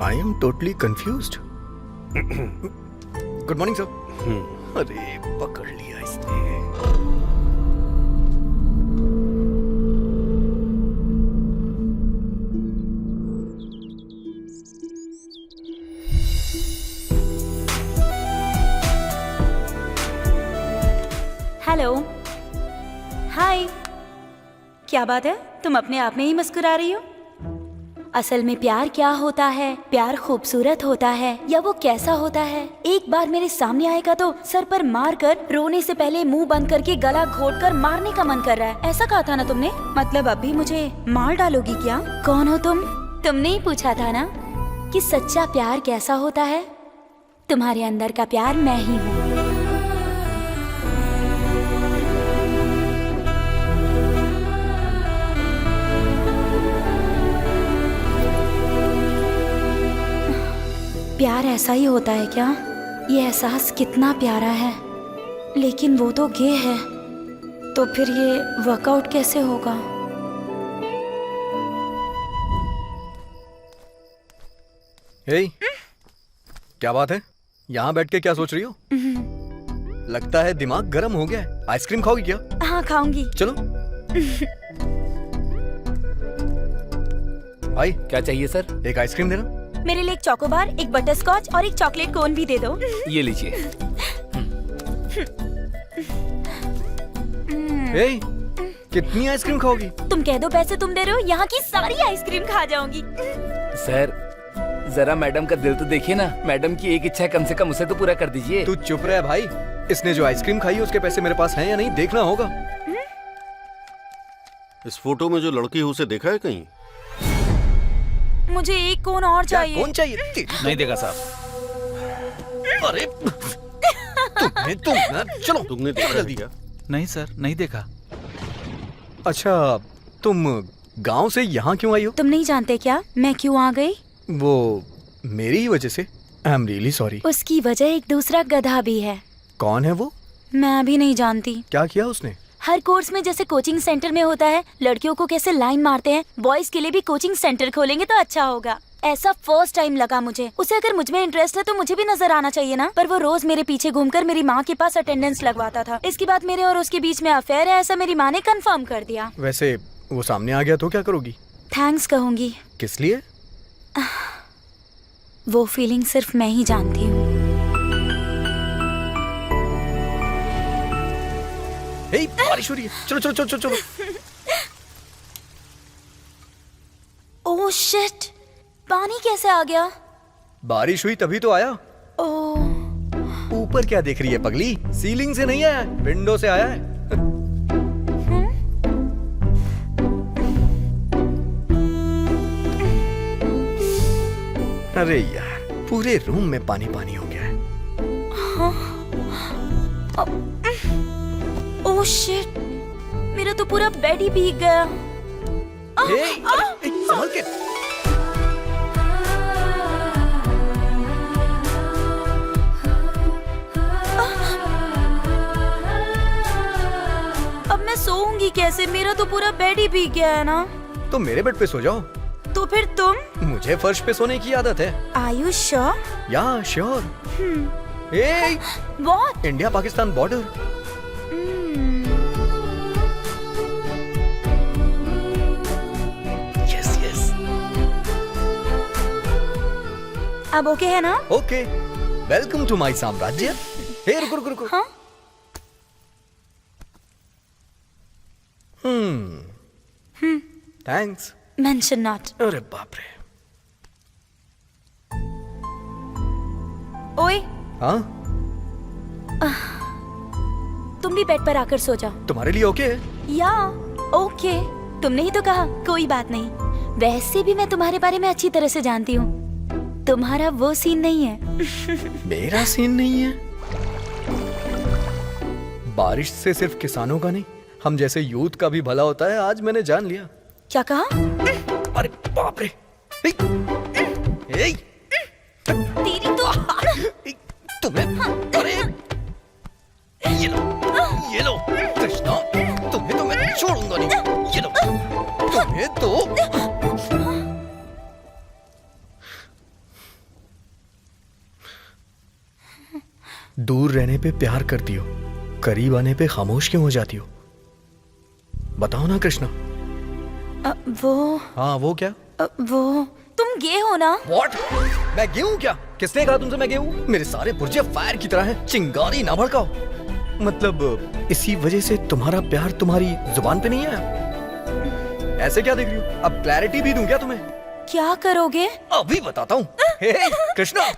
I am totally confused. Good morning sir. अरे पकड़ लिया इसने। हेलो, हाय। क्या बात है, तुम अपने आप में ही मुस्कुरा रही हो? असल में प्यार क्या होता है, प्यार खूबसूरत होता है या वो कैसा होता है, एक बार मेरे सामने आएगा तो सर पर मार कर रोने से पहले मुंह बंद करके गला घोट कर मारने का मन कर रहा है। ऐसा कहा था ना तुमने? मतलब अब भी मुझे मार डालोगी क्या? कौन हो तुम? तुमने ही पूछा था ना कि सच्चा प्यार कैसा होता है। तुम्हारे अंदर का प्यार मैं ही हूँ। प्यार ऐसा ही होता है क्या? ये एहसास कितना प्यारा है, लेकिन वो तो गे है, तो फिर ये वर्कआउट कैसे होगा? हे, क्या बात है? यहाँ बैठ के क्या सोच रही हो? लगता है दिमाग गर्म हो गया है। आइसक्रीम खाओगी क्या? हाँ खाऊंगी। चलो। भाई क्या चाहिए सर? एक आइसक्रीम देना। मेरे लिए एक चोकोबार, एक बटर स्कॉच और एक चॉकलेट कोन भी दे दो। ये लीजिए। हे, कितनी आइसक्रीम खाओगी? तुम कह दो पैसे तुम दे रहे हो, यहाँ की सारी आइसक्रीम खा जाऊंगी। सर जरा मैडम का दिल तो देखिए ना, मैडम की एक इच्छा है कम से कम उसे तो पूरा कर दीजिए। तू चुप रह भाई। इसने जो आइसक्रीम खाई है उसके पैसे मेरे पास हैं या नहीं देखना होगा। इस फोटो में जो लड़की है उसे देखा है कहीं? मुझे एक कोन और चाहिए। कौन चाहिए? नहीं देगा साहब। अरे चलो तुमने देखा है क्या? नहीं सर, नहीं देखा। अच्छा, तुम गांव से यहाँ क्यों आई हो? तुम नहीं जानते क्या मैं क्यों आ गई? वो मेरी ही वजह से। I am really sorry. उसकी वजह एक दूसरा गधा भी है। कौन है वो? मैं अभी नहीं जानती। क्या किया उसने? हर कोर्स में जैसे कोचिंग सेंटर में होता है, लड़कियों को कैसे लाइन मारते हैं, बॉयज के लिए भी कोचिंग सेंटर खोलेंगे तो अच्छा होगा। ऐसा फर्स्ट टाइम लगा मुझे। उसे अगर मुझ में इंटरेस्ट है तो मुझे भी नजर आना चाहिए ना। पर वो रोज मेरे पीछे घूमकर मेरी माँ के पास अटेंडेंस लगवाता था। इसके बाद मेरे और उसके बीच में अफेयर है, ऐसा मेरी माँ ने कंफर्म कर दिया। वैसे वो सामने आ गया तो क्या करोगी? थैंक्स कहूंगी। किस लिए? वो फीलिंग सिर्फ मैं ही जानती हूँ। हे, बारिश हो रही है। चलो चलो चलो चलो चलो। ओह शिट, पानी कैसे आ गया? बारिश हुई तभी तो आया। ओह, ऊपर क्या देख रही है पगली? सीलिंग से नहीं आया, विंडो से आया है। अरे यार, पूरे रूम में पानी पानी हो गया है। ओह शिट, मेरा तो पूरा बेड ही भीग गया। हे, संभल के। अब मैं सोऊंगी कैसे? मेरा तो पूरा बेड ही भीग गया है ना। तो मेरे बेड पे सो जाओ। तो फिर तुम? मुझे फर्श पे सोने की आदत है। Are you sure? या sure. A, What? India Pakistan border. Yes yes. अब ओके है ना? ओके, वेलकम टू माय साम्राज्य। हे, रुको रुको रुको। हाँ? थैंक्स। Mention not. अरे बाप रे। ओए, हाँ, तुम भी बेड पर आकर सो जाओ। तुम्हारे लिए ओके है? या ओके, तुमने ही तो कहा, कोई बात नहीं। वैसे भी मैं तुम्हारे बारे में अच्छी तरह से जानती हूँ। तुम्हारा वो सीन नहीं है। मेरा सीन नहीं है? बारिश से सिर्फ किसानों का नहीं, हम जैसे यूथ का भी भला होता है, आज मैंने जान लिया। क्या कहा? अरे बाप रे। हे, हे, तेरी तो तुम्हें, अरे ये लो कृष्णा, तुम्हें तो मैं छोड़ूंगा नहीं। ये लो, तुम्हें तो। दूर रहने पे प्यार करती हो, करीब आने पे खामोश क्यों हो जाती हो? बताओ ना कृष्णा। वो हाँ, वो क्या? वो तुम गे हो ना? What? मैं गे हूँ क्या? किसने कहा तुमसे मैं गे हूँ? मेरे सारे पुर्जे फायर की तरह हैं, चिंगारी ना भड़काओ। मतलब इसी वजह से तुम्हारा प्यार तुम्हारी जुबान पे नहीं है? ऐसे क्या देख रही हो? अब क्लैरिटी भी दूं क्या तुम्हें? क्या करोगे? अभी बताता हूँ। हे कृष्णा।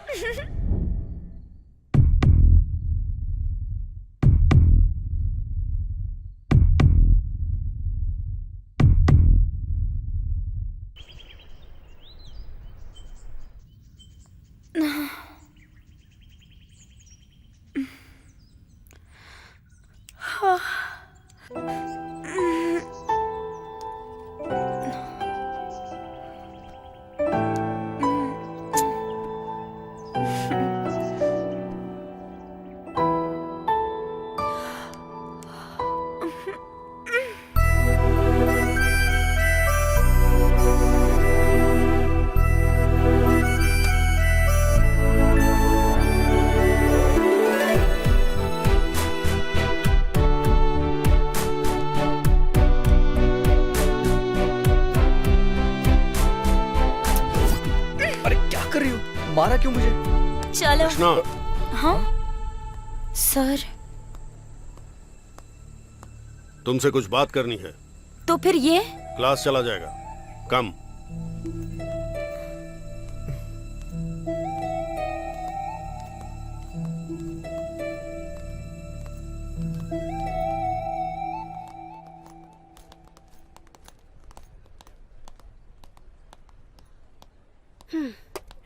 मारा क्यों मुझे? चलो। कृष्णा, हाँ सर, तुमसे कुछ बात करनी है। तो फिर ये क्लास चला जाएगा। कम।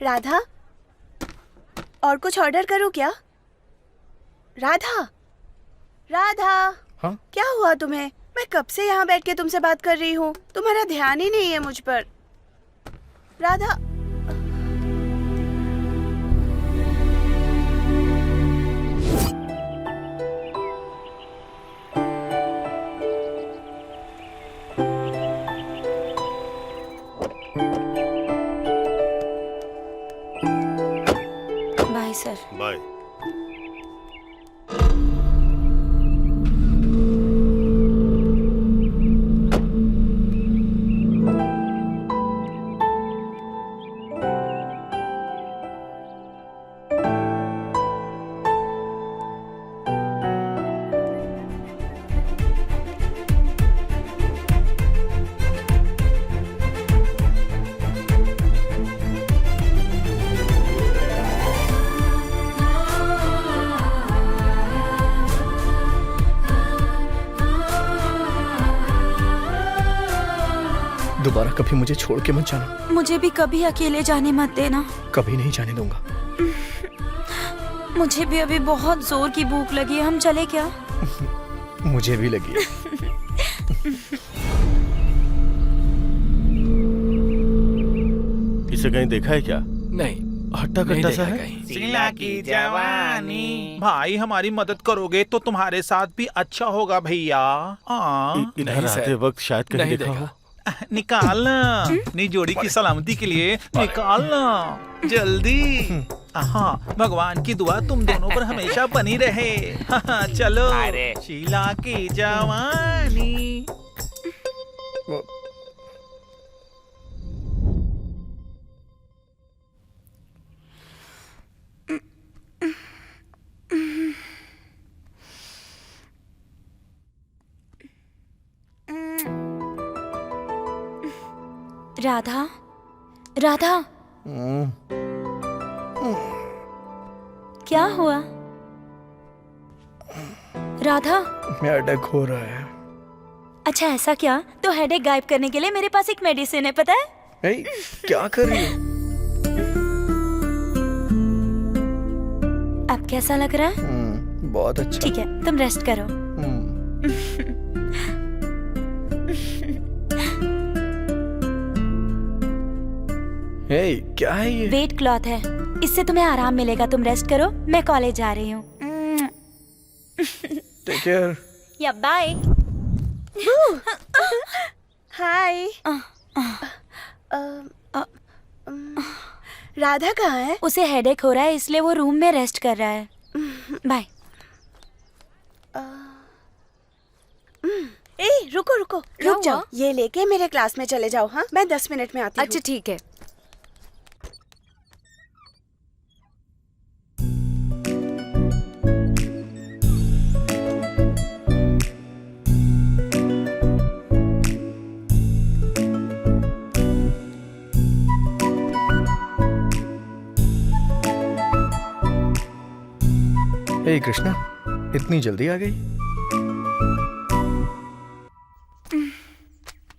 राधा, और कुछ ऑर्डर करूं क्या? राधा, राधा। हाँ? क्या हुआ तुम्हें? मैं कब से यहाँ बैठ के तुमसे बात कर रही हूँ, तुम्हारा ध्यान ही नहीं है मुझ पर। राधा। Bye sir. बाय। दोबारा कभी मुझे छोड़ के मत जाना। मुझे भी कभी अकेले जाने मत देना। कभी नहीं जाने दूंगा। मुझे भी अभी बहुत जोर की भूख लगी है, हम चले क्या? मुझे भी लगी। इसे कहीं देखा है क्या? नहीं, हट्टा नहीं कट्टा सा देखा है। कहीं। शीला की जवानी। भाई हमारी मदद करोगे तो तुम्हारे साथ भी अच्छा होगा भैया। इधर नहीं सर, आते वक्त शायद कहीं नहीं देखा हो। देखा। निकालना, अपनी जोड़ी की सलामती के लिए निकालना जल्दी। हाँ, भगवान की दुआ तुम दोनों पर हमेशा बनी रहे। हाँ, चलो। अरे। शीला की जवानी। राधा, राधा, क्या हुआ? राधा, मेरा हेडेक हो रहा है। अच्छा ऐसा क्या? तो हेडेक गायब करने के लिए मेरे पास एक मेडिसिन है, पता है? ए, क्या कर रही हो? अब कैसा लग रहा है? बहुत अच्छा। ठीक है, तुम रेस्ट करो। हे, क्या है ये? वेट क्लॉथ है, इससे तुम्हें आराम मिलेगा। तुम रेस्ट करो, मैं कॉलेज जा रही हूँ। Take care. या बाय। हाय। राधा कहाँ है? उसे हेडेक हो रहा है इसलिए वो रूम में रेस्ट कर रहा है। बाय। ए, रुको रुको, क्या रुक जाओ। हुआ? ये लेके मेरे क्लास में चले जाओ। हाँ, मैं 10 मिनट में आती हूँ। अच्छा ठीक है। हे कृष्णा, इतनी जल्दी आ गई?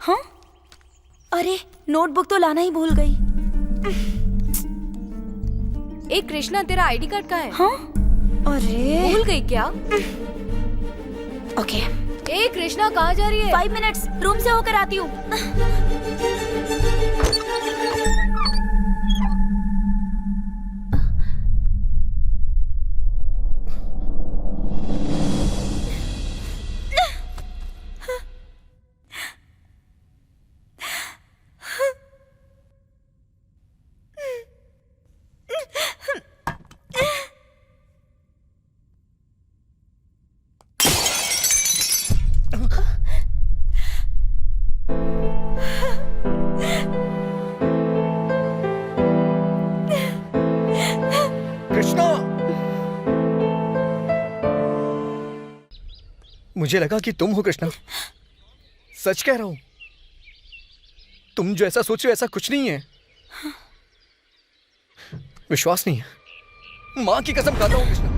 हाँ? अरे नोटबुक तो लाना ही भूल गई। ए कृष्णा, तेरा आईडी कार्ड कहाँ है? हाँ? अरे भूल गई क्या? ओके। ए कृष्णा, कहाँ जा रही है? 5 मिनट्स, रूम से होकर आती हूँ। कृष्णा, मुझे लगा कि तुम हो कृष्णा। सच कह रहा हूं, तुम जो ऐसा सोच रहे हो ऐसा कुछ नहीं है। विश्वास नहीं है, मां की कसम खाता हूं कृष्णा।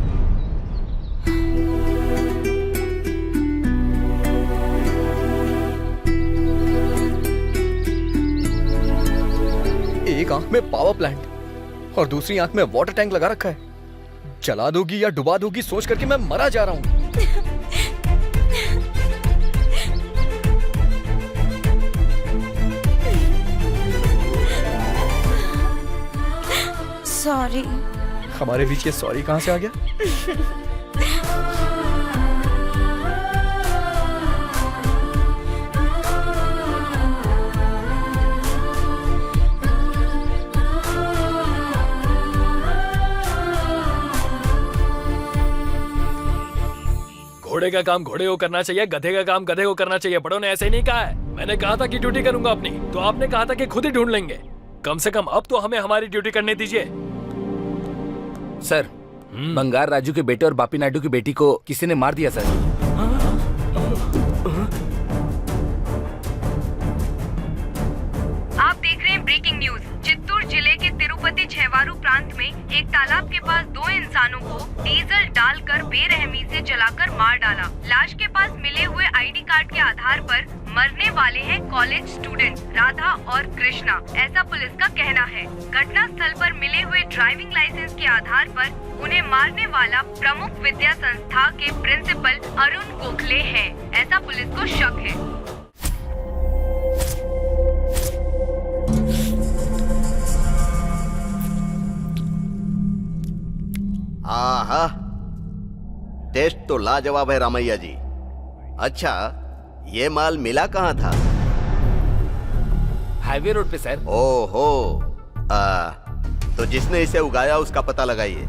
एक आंख में पावर प्लांट और दूसरी आंख में वाटर टैंक लगा रखा है। जला दोगी या डुबा दोगी सोच करके मैं मरा जा रहा हूं। सॉरी। हमारे बीच ये सॉरी कहां से आ गया? घोड़े का काम घोड़े को करना चाहिए, गधे का काम गधे को करना चाहिए। बड़ों ने ऐसे ही नहीं कहा है। मैंने कहा था कि ड्यूटी करूंगा अपनी, तो आपने कहा था कि खुद ही ढूंढ लेंगे। कम से कम अब तो हमें हमारी ड्यूटी करने दीजिए। सर, बंगार राजू के बेटे और बापी नायडू की बेटी को किसी ने मार दिया सर। आप देख रहे हैं ब्रेकिंग न्यूज। चित्तूर जिले के तिरुपति छेवारू प्रांत में एक तालाब के पास 2 इंसानों को डीजल डालकर बेरहमी से जलाकर मार डाला। लाश के पास मिले हुए आईडी कार्ड के आधार पर मरने वाले हैं कॉलेज स्टूडेंट राधा और कृष्णा, ऐसा पुलिस का कहना है। घटना स्थल पर मिले हुए ड्राइविंग लाइसेंस के आधार पर उन्हें मारने वाला प्रमुख विद्या संस्था के प्रिंसिपल अरुण गोखले है, ऐसा पुलिस को शक है। आहा, टेस्ट तो लाजवाब है रामैया जी। अच्छा, ये माल मिला कहाँ था? हाईवे रोड पे सर। ओहो, तो जिसने इसे उगाया उसका पता लगाइए।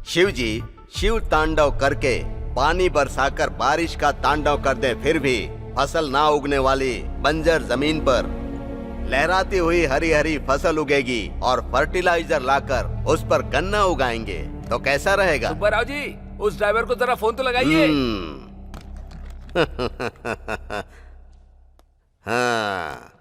शिव जी शिव तांडव करके पानी बरसाकर बारिश का तांडव कर दे, फिर भी फसल ना उगने वाली बंजर जमीन पर लहराती हुई हरी हरी फसल उगेगी और फर्टिलाइजर लाकर उस पर गन्ना उगाएंगे तो कैसा रहेगा? सुब्बाराव जी, उस ड्राइवर को जरा फोन तो लगाइए। हाँ,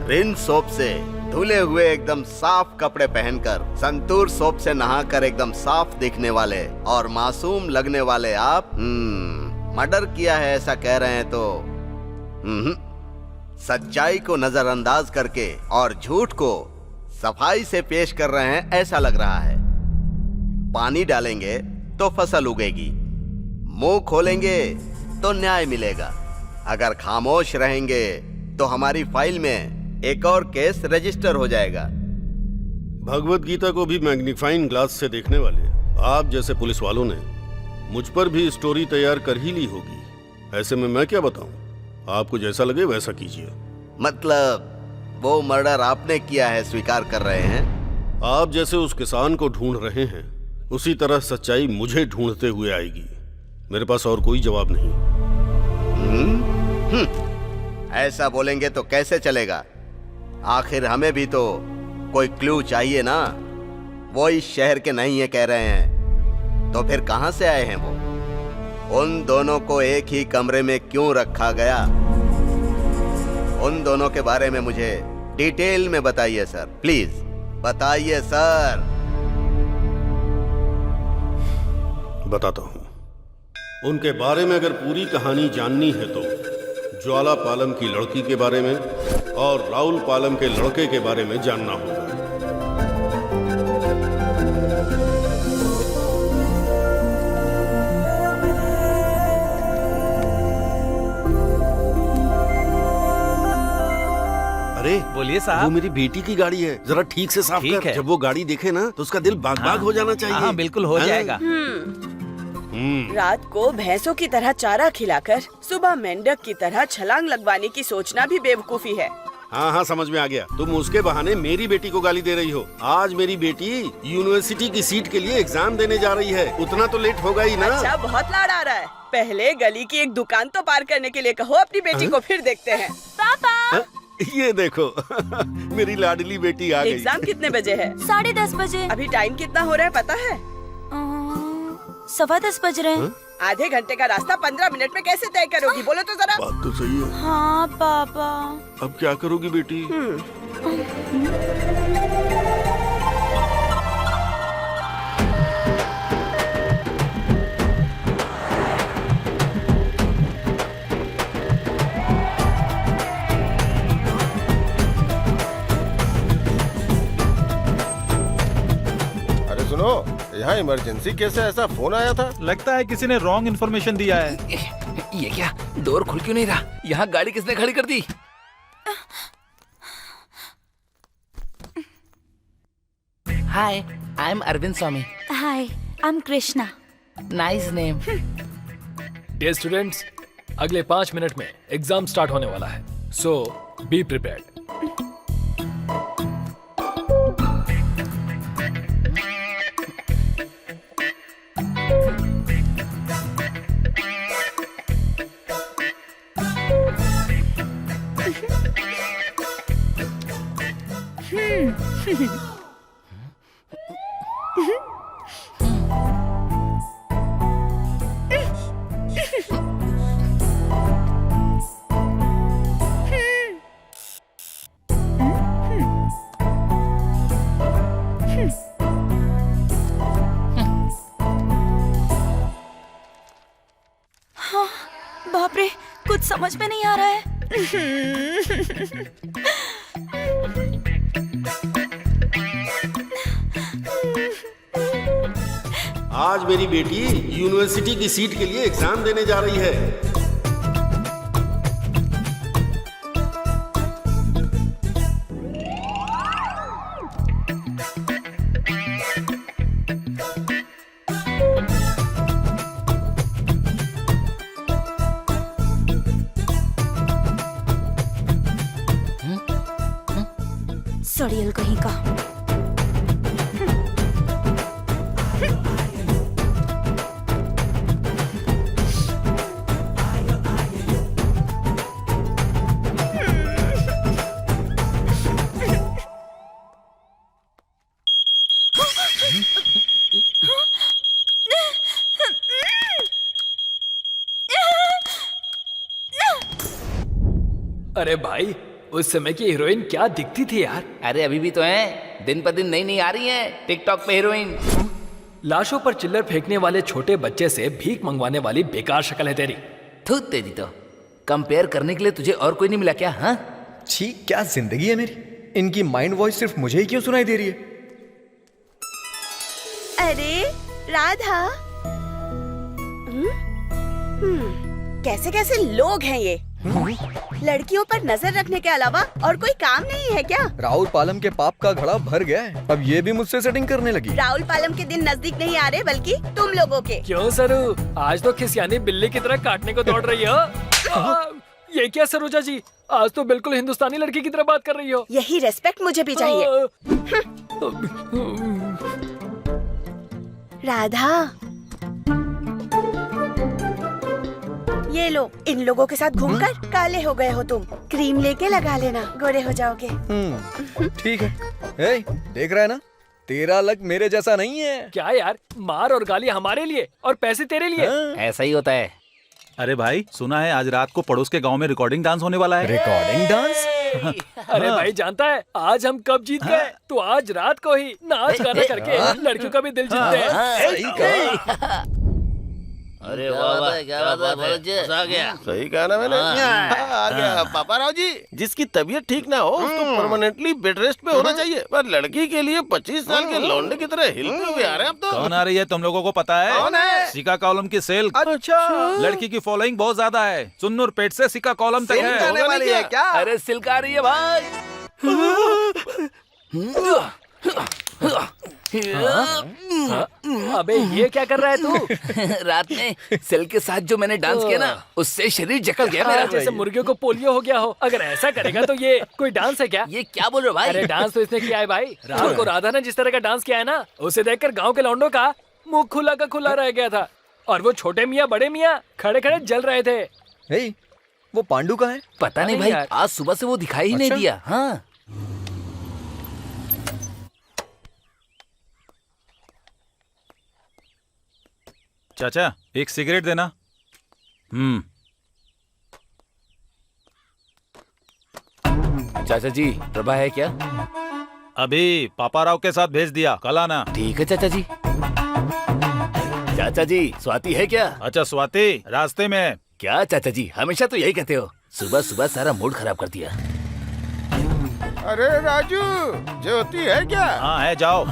रिन सोप से धुले हुए एकदम साफ कपड़े पहनकर, संतूर सोप से नहाकर एकदम साफ दिखने वाले और मासूम लगने वाले आप मर्डर किया है ऐसा कह रहे हैं तो सच्चाई को नजरअंदाज करके और झूठ को सफाई से पेश कर रहे हैं ऐसा लग रहा है। पानी डालेंगे तो फसल उगेगी, मुंह खोलेंगे तो न्याय मिलेगा, अगर खामोश रहेंगे तो हमारी फाइल में एक और केस रजिस्टर हो जाएगा। भगवत गीता को भी मैग्नीफाइंग ग्लास से देखने वाले आप जैसे पुलिस वालों ने मुझ पर भी स्टोरी तैयार कर ही ली होगी। ऐसे में मैं क्या बताऊं, आपको जैसा लगे वैसा कीजिए। मतलब वो मर्डर आपने किया है स्वीकार कर रहे हैं? आप जैसे उस किसान को ढूंढ रहे हैं उसी तरह सच्चाई मुझे ढूंढते हुए आएगी। मेरे पास और कोई जवाब नहीं। ऐसा बोलेंगे तो कैसे चलेगा? आखिर हमें भी तो कोई क्लू चाहिए ना। वो इस शहर के नहीं है कह रहे हैं, तो फिर कहां से आए हैं वो? उन दोनों को एक ही कमरे में क्यों रखा गया? उन दोनों के बारे में मुझे डिटेल में बताइए सर, प्लीज बताइए सर। बताता हूं। उनके बारे में अगर पूरी कहानी जाननी है तो ज्वाला पालम की लड़की के बारे में और राहुल पालम के लड़के के बारे में जानना होगा। अरे बोलिए साहब। वो मेरी बेटी की गाड़ी है, जरा ठीक से साफ ठीक कर। है। जब वो गाड़ी देखे ना तो उसका दिल बाग बाग हो जाना चाहिए। हाँ, बिल्कुल हो जाएगा। रात को भैंसों की तरह चारा खिलाकर सुबह मेंढक की तरह छलांग लगवाने की सोचना भी बेवकूफी है। हाँ हाँ, समझ में आ गया। तुम उसके बहाने मेरी बेटी को गाली दे रही हो। आज मेरी बेटी यूनिवर्सिटी की सीट के लिए एग्जाम देने जा रही है, उतना तो लेट होगा ही ना। अच्छा, बहुत लाड़ आ रहा है। पहले गली की एक दुकान तो पार करने के लिए कहो अपनी बेटी को, फिर देखते हैं। पापा ये देखो मेरी लाडली बेटी आ गई। एग्जाम कितने बजे है? 10:30 बजे। अभी टाइम कितना हो रहा है पता है? 10:15 बज रहे हैं। आधे घंटे का रास्ता 15 मिनट में कैसे तय करोगी? बोलो तो जरा। बात तो सही है। हाँ पापा। अब क्या करोगी बेटी? अरे सुनो, यहाँ इमरजेंसी कैसे ऐसा फोन आया था? लगता है किसी ने रॉन्ग इन्फॉर्मेशन दिया है। ये क्या, डोर खुल क्यों नहीं रहा? यहाँ गाड़ी किसने खड़ी कर दी? Hi, I am Arvind Swamy. Hi, I am Krishna. Nice name. Dear students, अगले 5 मिनट में एग्जाम स्टार्ट होने वाला है, सो बी प्रिपेयर्ड। बाप रे, कुछ समझ में नहीं आ रहा है। आज मेरी बेटी यूनिवर्सिटी की सीट के लिए एग्जाम देने जा रही है। सड़ियल कहीं का। अरे भाई, उस समय की हीरोइन क्या दिखती थी यार। अरे अभी भी तो है, दिन पर दिन नई नई आ रही है टिकटॉक पे हीरोइन। लाशों पर चिल्लर फेंकने वाले छोटे बच्चे से भीख मंगवाने वाली बेकार शक्ल है तेरी। थू तेरी तो, कंपेयर करने के लिए तुझे और कोई नहीं मिला क्या? हाँ, छी, क्या जिंदगी है मेरी। इनकी माइंड वॉइस सिर्फ मुझे ही क्यों सुनाई दे रही है? अरे राधा, कैसे कैसे लोग हैं ये? लड़कियों पर नजर रखने के अलावा और कोई काम नहीं है क्या? राहुल पालम के पाप का घड़ा भर गया है, अब ये भी मुझसे सेटिंग करने लगी। राहुल पालम के दिन नजदीक नहीं आ रहे, बल्कि तुम लोगों के। क्यों सरू, आज तो खिसियानी बिल्ली की तरह काटने को दौड़ रही हो। ये क्या सरोजा जी, आज तो बिल्कुल हिंदुस्तानी लड़की की तरह बात कर रही हो। यही रेस्पेक्ट मुझे भी चाहिए। राधा, ये लो, इन लोगों के साथ घूमकर काले हो गए हो तुम। क्रीम लेके लगा लेना, गोरे हो जाओगे। ठीक है। ए, देख रहा है ना, तेरा लक मेरे जैसा नहीं है। क्या यार, मार और गाली हमारे लिए और पैसे तेरे लिए। ऐसा ही होता है। अरे भाई, सुना है आज रात को पड़ोस के गांव में रिकॉर्डिंग डांस होने वाला है। Recording dance? अरे भाई, जानता है आज हम कब जीत गए? तो आज रात को ही नाच गाना करके लड़कियों का भी दिल जीतते हैं। सही कहा। अरे वाह वाह, क्या बात है, मजा आ गया। सही कहा ना मैंने। आ गया पापा राव जी। जिसकी तबीयत ठीक ना हो उसको परमानेंटली बेड रेस्ट पे होना चाहिए, पर लड़की के लिए 25 साल के लौंडे की तरह हिलते हुए आ रहे हैं अब तो। कौन आ रही है तुम लोगों को पता है? कौन है? सिका कॉलम की सेल। अच्छा, लड़की की फॉलोइंग बहुत ज्यादा है, सुन्नूर पेट से सिका कॉलम तक है। जाने वाली है क्या? अरे सिल्क आ रही है भाई। अबे ये क्या कर रहा है तू? रात में सेल के साथ जो मैंने डांस किया ना, उससे शरीर जकड़ गया मेरा। जैसे मुर्गियों को पोलियो हो गया हो। अगर ऐसा करेगा तो ये कोई डांस है क्या? ये क्या बोल रहे हो भाई? अरे डांस तो इसने किया है भाई। रात को राधा ने जिस तरह का डांस किया है ना, उसे देखकर गांव के लौंडों का मुंह खुला का खुला रह गया था। और वो छोटे मियाँ बड़े मियाँ खड़े खड़े जल रहे थे। हे, वो पांडु का है? पता नहीं अरे भाई, यार। आज सुबह से वो दिखाई ही नहीं अच्छा? दिया। हाँ चाचा एक सिगरेट देना। चाचा जी, प्रभा है क्या? अभी पापा राव के साथ भेज दिया, कल आना। ठीक है चाचा जी। चाचा जी, स्वाति है क्या? अच्छा स्वाति रास्ते में है। क्या चाचा जी, हमेशा तो यही कहते हो। सुबह सुबह सारा मूड खराब कर दिया। अरे राजू, ज्योति है क्या? हाँ है, जाओ।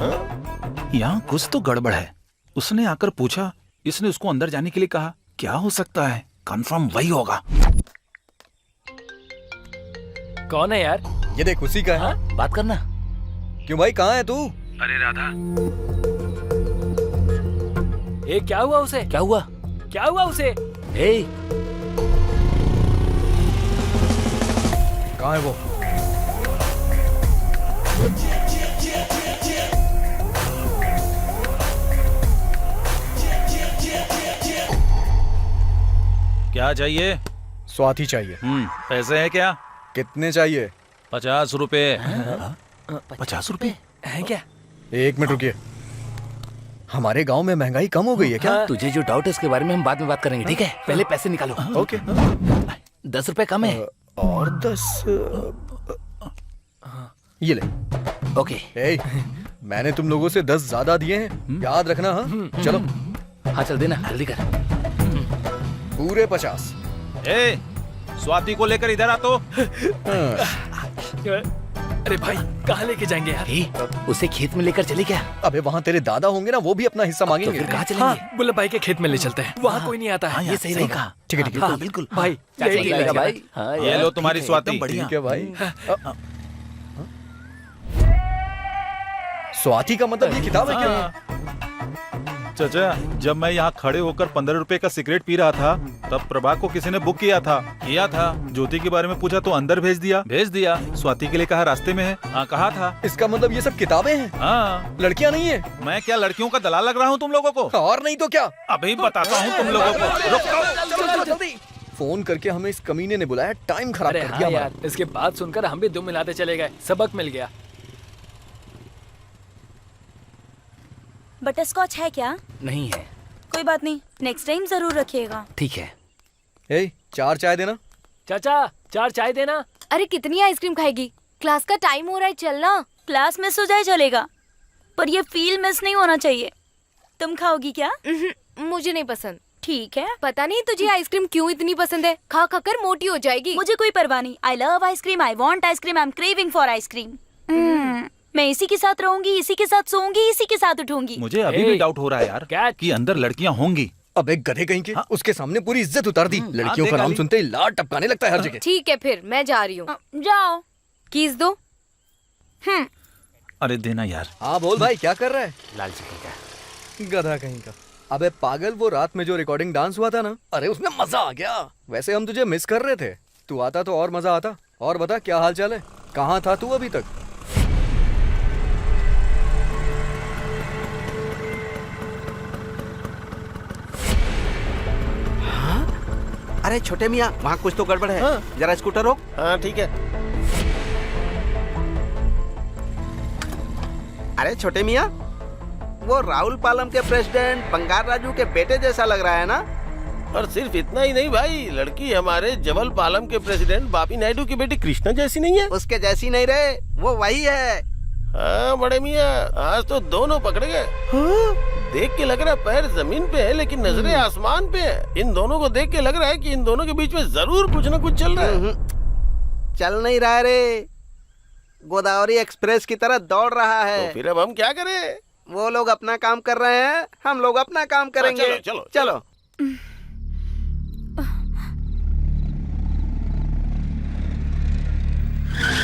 यहाँ कुछ तो गड़बड़ है। उसने आकर पूछा, इसने उसको अंदर जाने के लिए कहा। क्या हो सकता है? कंफर्म वही होगा। कौन है यार? ये देख उसी का है। बात करना। क्यों भाई, कहाँ है तू? अरे राधा, ए क्या हुआ उसे? क्या हुआ? क्या हुआ उसे? हे, कहाँ है वो? क्या चाहिए? स्वाति चाहिए। पैसे हैं क्या? कितने चाहिए? 50 रुपए। 50 रुपए है क्या? 1 मिनट रुकिए। हमारे गांव में महंगाई कम हो गई है क्या? तुझे जो डाउट है उसके बारे में हम बाद में बात करेंगे, ठीक है? पहले पैसे निकालो। ओके। 10 रुपए कम है। और 10 ये ले। ओके। ए, मैंने तुम लोगों से 10 ज्यादा दिए हैं, याद रखना। हाँ चलो। हाँ चल देना, जल्दी कर। पूरे 50। ए, स्वाति को लेकर इधर आ तो। अरे भाई कहाँ लेके जाएंगे यार? हे, उसे खेत में लेकर चले क्या? अबे वहाँ तेरे दादा होंगे ना, वो भी अपना हिस्सा तो मांगेंगे। फिर कहाँ चलेंगे? हाँ, बुल्ला भाई के खेत में ले चलते हैं। वहाँ कोई नहीं आता है। ये सही रहेगा। ठीक है ठीक है। हाँ बिल्कुल भाई, चाचा यही लगेगा लगेगा भाई। हाँ ये यार, लो तुम्हारी ठीक है, स्वाति। एकदम बढ़िया। ठीक है भाई। स्वाति का मतलब ये किताब है क्या? चाचा, जब मैं यहाँ खड़े होकर 15 रुपए का सिगरेट पी रहा था, तब प्रभा को किसी ने बुक किया था। ज्योति के बारे में पूछा तो अंदर भेज दिया। स्वाति के लिए कहा रास्ते में है। हाँ कहा था। इसका मतलब ये सब किताबें हैं, हाँ। लड़कियां नहीं है। मैं क्या लड़कियों का दलाल लग रहा हूँ तुम लोगों को? और नहीं तो क्या। अभी बताता हूँ तुम लोगों को। रुको। जल्दी। फोन करके हमें इस कमीने ने बुलाया, टाइम खराब अरे कर हाँ दिया यार, हमारा। इसके बाद सुनकर हम भी दुम मिलाते चले गए। सबक मिल गया। बटरस्कॉच है क्या? नहीं है। कोई बात नहीं, नेक्स्ट टाइम जरूर रखिएगा। ठीक है। ए, 4 चाय देना। चाचा 4 चाय देना। अरे कितनी आइसक्रीम खाएगी? क्लास का टाइम हो रहा है, चलना। क्लास मिस हो जाए चलेगा, पर ये फील मिस नहीं होना चाहिए। तुम खाओगी क्या? मुझे नहीं पसंद। ठीक है। पता नहीं तुझे आइसक्रीम क्यों इतनी पसंद है। खा खा कर मोटी हो जाएगी। मुझे कोई परवाह नहीं। I love ice cream, I want ice cream, I am craving for ice cream. मैं इसी के साथ रहूंगी, इसी के साथ सोऊंगी, इसी के साथ उठूंगी। मुझे अभी भी डाउट हो रहा है यार कि अंदर लड़कियां होंगी। अब एक गधे कहीं के। हाँ? उसके सामने पूरी इज्जत उतार दी। लड़कियों का नाम सुनते ही लार टपकाने लगता है हर जगह। ठीक है फिर मैं जा रही हूँ। जाओ। कीज दो। अरे देना यार। हाँ बोल भाई, क्या कर रहा है? लाल चक्की का। गधा कहीं का। अबे पागल, वो रात में जो रिकॉर्डिंग डांस हुआ था ना, अरे उसमें मजा आ गया। वैसे हम तुझे मिस कर रहे थे, तू आता तो और मजा आता। और बता क्या हाल चाल है, कहाँ था तू अभी तक? अरे छोटे मियाँ, वहाँ कुछ तो गड़बड़ है। जरा स्कूटर रोक। हाँ ठीक है। अरे छोटे मियाँ, वो राहुल पालम के प्रेसिडेंट बंगार राजू के बेटे जैसा लग रहा है ना? और सिर्फ इतना ही नहीं भाई, लड़की हमारे जबल पालम के प्रेसिडेंट बापी नायडू की बेटी कृष्णा जैसी नहीं है? उसके जैसी नहीं रहे, वो वही है। हाँ बड़े मियाँ, आज तो दोनों पकड़े गए। देख के लग रहा है पैर जमीन पे है लेकिन नजरें आसमान पे है। इन दोनों को देख के लग रहा है कि इन दोनों के बीच में जरूर कुछ न कुछ चल रहा है। चल नहीं रहा रे, गोदावरी एक्सप्रेस की तरह दौड़ रहा है। तो फिर अब हम क्या करें? वो लोग अपना काम कर रहे हैं, हम लोग अपना काम करेंगे। चलो, चलो, चलो।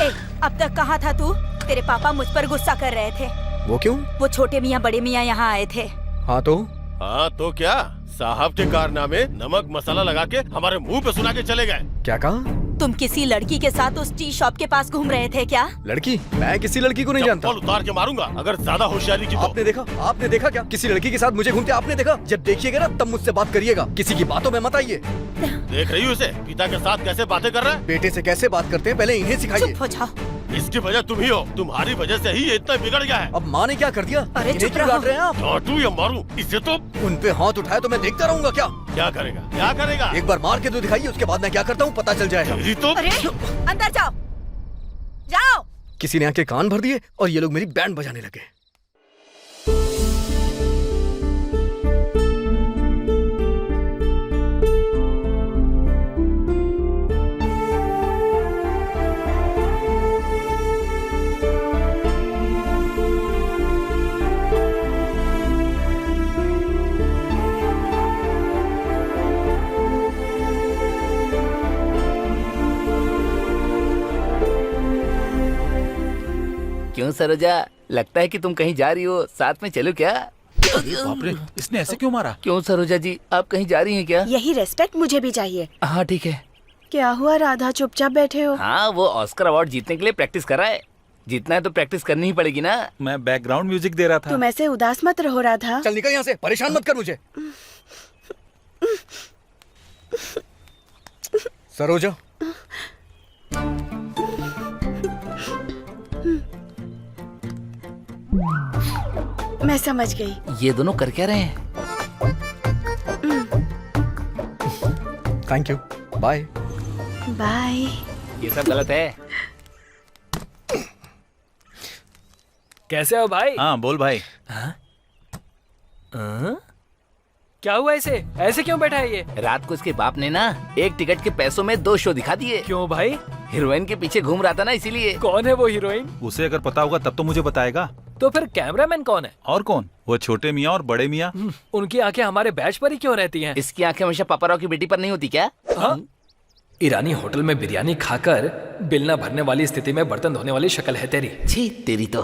ए, अब तक कहाँ था तू? तेरे पापा मुझ पर गुस्सा कर रहे थे। वो क्यों? वो छोटे मियाँ बड़े मियाँ यहाँ आए थे। हाँ तो? हाँ तो क्या, साहब के कारनामे नमक मसाला लगा के हमारे मुंह पे सुना के चले गए। क्या कहा? तुम किसी लड़की के साथ उस टी शॉप के पास घूम रहे थे क्या? लड़की? मैं किसी लड़की को नहीं जानता। चप्पल उतार के मारूंगा अगर ज्यादा होशियारी की तो। आपने देखा क्या? किसी लड़की के साथ मुझे घूमते आपने देखा? जब देखिएगा ना तब मुझसे बात करिएगा, किसी की बातों में मत आइए। देख रही हूँ इसे, पिता के साथ कैसे बातें कर रहा है। बेटे से कैसे बात करते हैं पहले इन्हें सिखाइए। चुप हो जाओ। इसकी वजह तुम ही हो, तुम्हारी वजह से ही ये इतना बिगड़ गया है। अब माँ ने क्या कर दिया? अरे इन्हें चुप क्यों रहो। डांट रहे हैं आप? डांटू या मारूं, इससे तो। उन पे हाथ उठाया तो मैं देखता रहूंगा क्या? क्या करेगा, क्या करेगा? एक बार मार के तो दिखाइए, उसके बाद मैं क्या करता हूँ पता चल जाएगा। तेरी तो। अरे अंदर जाओ, जाओ। किसी ने आके कान भर दिए और ये लोग मेरी बैंड बजाने लगे। क्यों सरोजा, लगता है कि तुम कहीं जा रही हो, साथ में चलो क्या? बाप रे, इसने ऐसे क्यों मारा? क्यों सरोजा जी, आप कहीं जा रही हैं क्या? यही रेस्पेक्ट मुझे भी चाहिए। हाँ ठीक है। क्या हुआ राधा, चुपचाप बैठे हो? हाँ, वो ऑस्कर अवार्ड जीतने के लिए प्रैक्टिस कर रहा है। जीतना है तो प्रैक्टिस करनी ही पड़ेगी ना। मैं बैकग्राउंड म्यूजिक दे रहा था। तुम ऐसे उदास मत रहो राधा। चल निकल यहाँ से, परेशान मत कर मुझे। सरोजा, मैं समझ गई। ये दोनों कर क्या रहे हैं? Thank you, bye. बाय। ये सब गलत है। कैसे हो भाई? हाँ बोल भाई। क्या हुआ इसे? ऐसे क्यों बैठा है ये? रात को इसके बाप ने ना एक टिकट के पैसों में 2 शो दिखा दिए। क्यों भाई? हीरोइन के पीछे घूम रहा था ना, इसीलिए। कौन है वो हीरोइन? उसे अगर पता होगा तब तो मुझे बताएगा। तो फिर कैमरामैन कौन है? और कौन? वो छोटे मियाँ और बड़े मियाँ। उनकी आंखें हमारे बैच पर ही क्यों रहती हैं? इसकी आंखें हमेशा पापाराव की बेटी पर नहीं होती क्या? हाँ? ईरानी होटल में बिरयानी खाकर बिल न भरने वाली स्थिति में बर्तन धोने वाली शक्ल है तेरी। छी तेरी तो।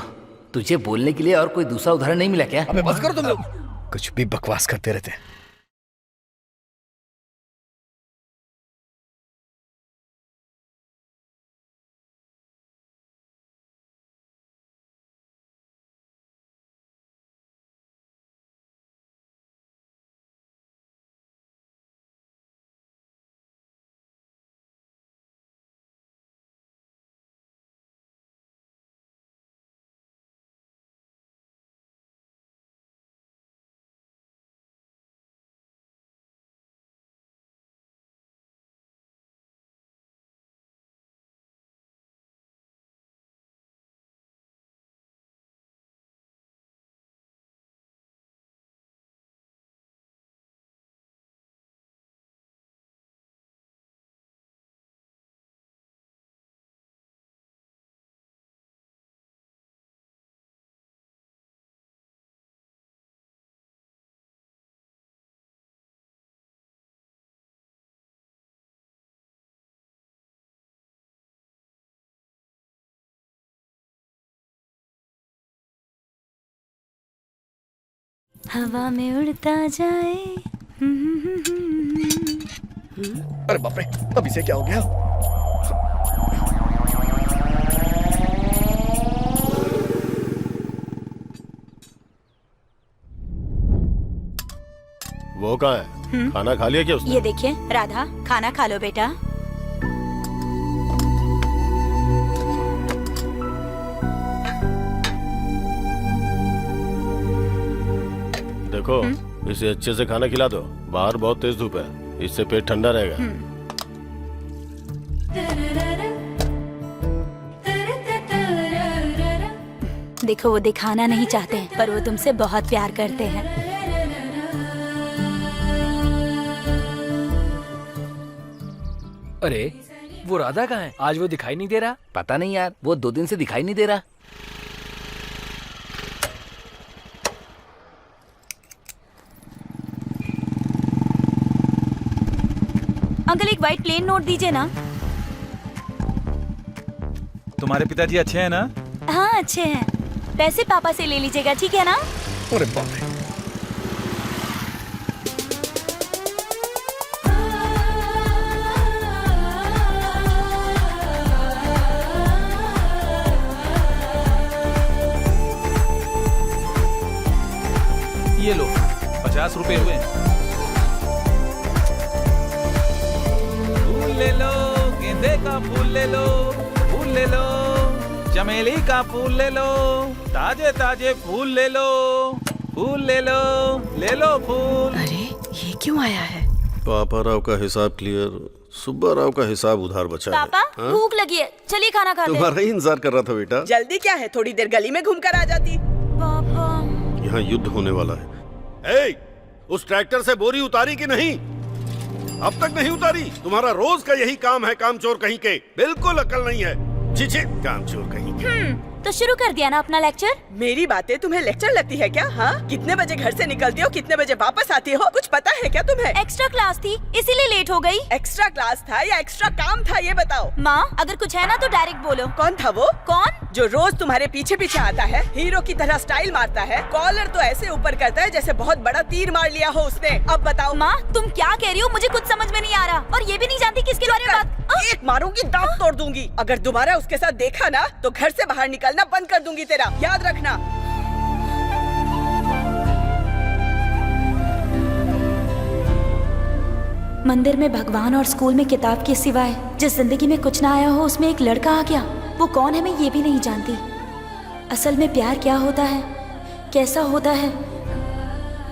तुझे बोलने के लिए और कोई दूसरा उदाहरण नहीं मिला क्या? अबे बस करो तुम लोग, कुछ भी बकवास करते रहते हैं। हवा में उड़ता जाए। अरे बाप रे, अब इसे क्या हो गया? वो कहाँ है? खाना खा लिया क्या उसने? ये देखिए राधा, खाना खा लो बेटा। देखो, इसे अच्छे से खाना खिला दो, बाहर बहुत तेज धूप है, इससे पेट ठंडा रहेगा। देखो वो दिखाना नहीं चाहते हैं, पर वो तुमसे बहुत प्यार करते हैं। अरे वो राधा कहाँ है? आज वो दिखाई नहीं दे रहा। पता नहीं यार, वो 2 दिन से दिखाई नहीं दे रहा। अंकल एक वाइट प्लेन नोट दीजिए ना। तुम्हारे पिताजी अच्छे हैं ना? हाँ अच्छे हैं, पैसे पापा से ले लीजिएगा, ठीक है ना? अरे बाप रे, ये लो 50 रुपए हुए। फूल ले लो, गेंदे का फूल ले लो, फूल ले लो, चमेली का फूल ले लो, ताजे ताजे फूल ले लो, फूल ले लो फूल। अरे ये क्यों आया है? पापा राव का हिसाब क्लियर, सुब्बा राव का हिसाब उधार बचा है। पापा भूख लगी है, चलिए खाना खाते हैं। तुम्हारा ही इंतजार कर रहा था बेटा। जल्दी क्या है, थोड़ी देर गली में घूम कर आ जाती। पापा यहाँ युद्ध होने वाला है। ए, उस ट्रैक्टर से बोरी उतारी कि नहीं? अब तक नहीं उतारी? तुम्हारा रोज का यही काम है, कामचोर कहीं के। बिल्कुल अकल नहीं है। छी छी, कामचोर कहीं के। तो शुरू कर दिया ना अपना लेक्चर। मेरी बातें तुम्हें लेक्चर लगती है क्या? हाँ, कितने बजे घर से निकलती हो, कितने बजे वापस आती हो, कुछ पता है क्या तुम्हें? एक्स्ट्रा क्लास थी इसीलिए लेट हो गई। एक्स्ट्रा क्लास था या एक्स्ट्रा काम था, ये बताओ। माँ अगर कुछ है ना तो डायरेक्ट बोलो। कौन था वो? कौन? जो रोज तुम्हारे पीछे पीछे आता है, हीरो की तरह स्टाइल मारता है, कॉलर तो ऐसे ऊपर करता है जैसे बहुत बड़ा तीर मार लिया हो उसने। अब बताओ। माँ तुम क्या कह रही हो, मुझे कुछ समझ में नहीं आ रहा और ये भी नहीं जानती किसके बारे में बात। एक मारूंगी, दांत तोड़ दूंगी। अगर दोबारा उसके साथ देखा ना तो घर से बाहर निकलना बंद कर दूंगी तेरा, याद रखना। मंदिर में भगवान और स्कूल में किताब के सिवाय जिस जिंदगी में कुछ ना आया हो उसमें एक लड़का आ गया। वो कौन है मैं ये भी नहीं जानती। असल में प्यार क्या होता है, कैसा होता है।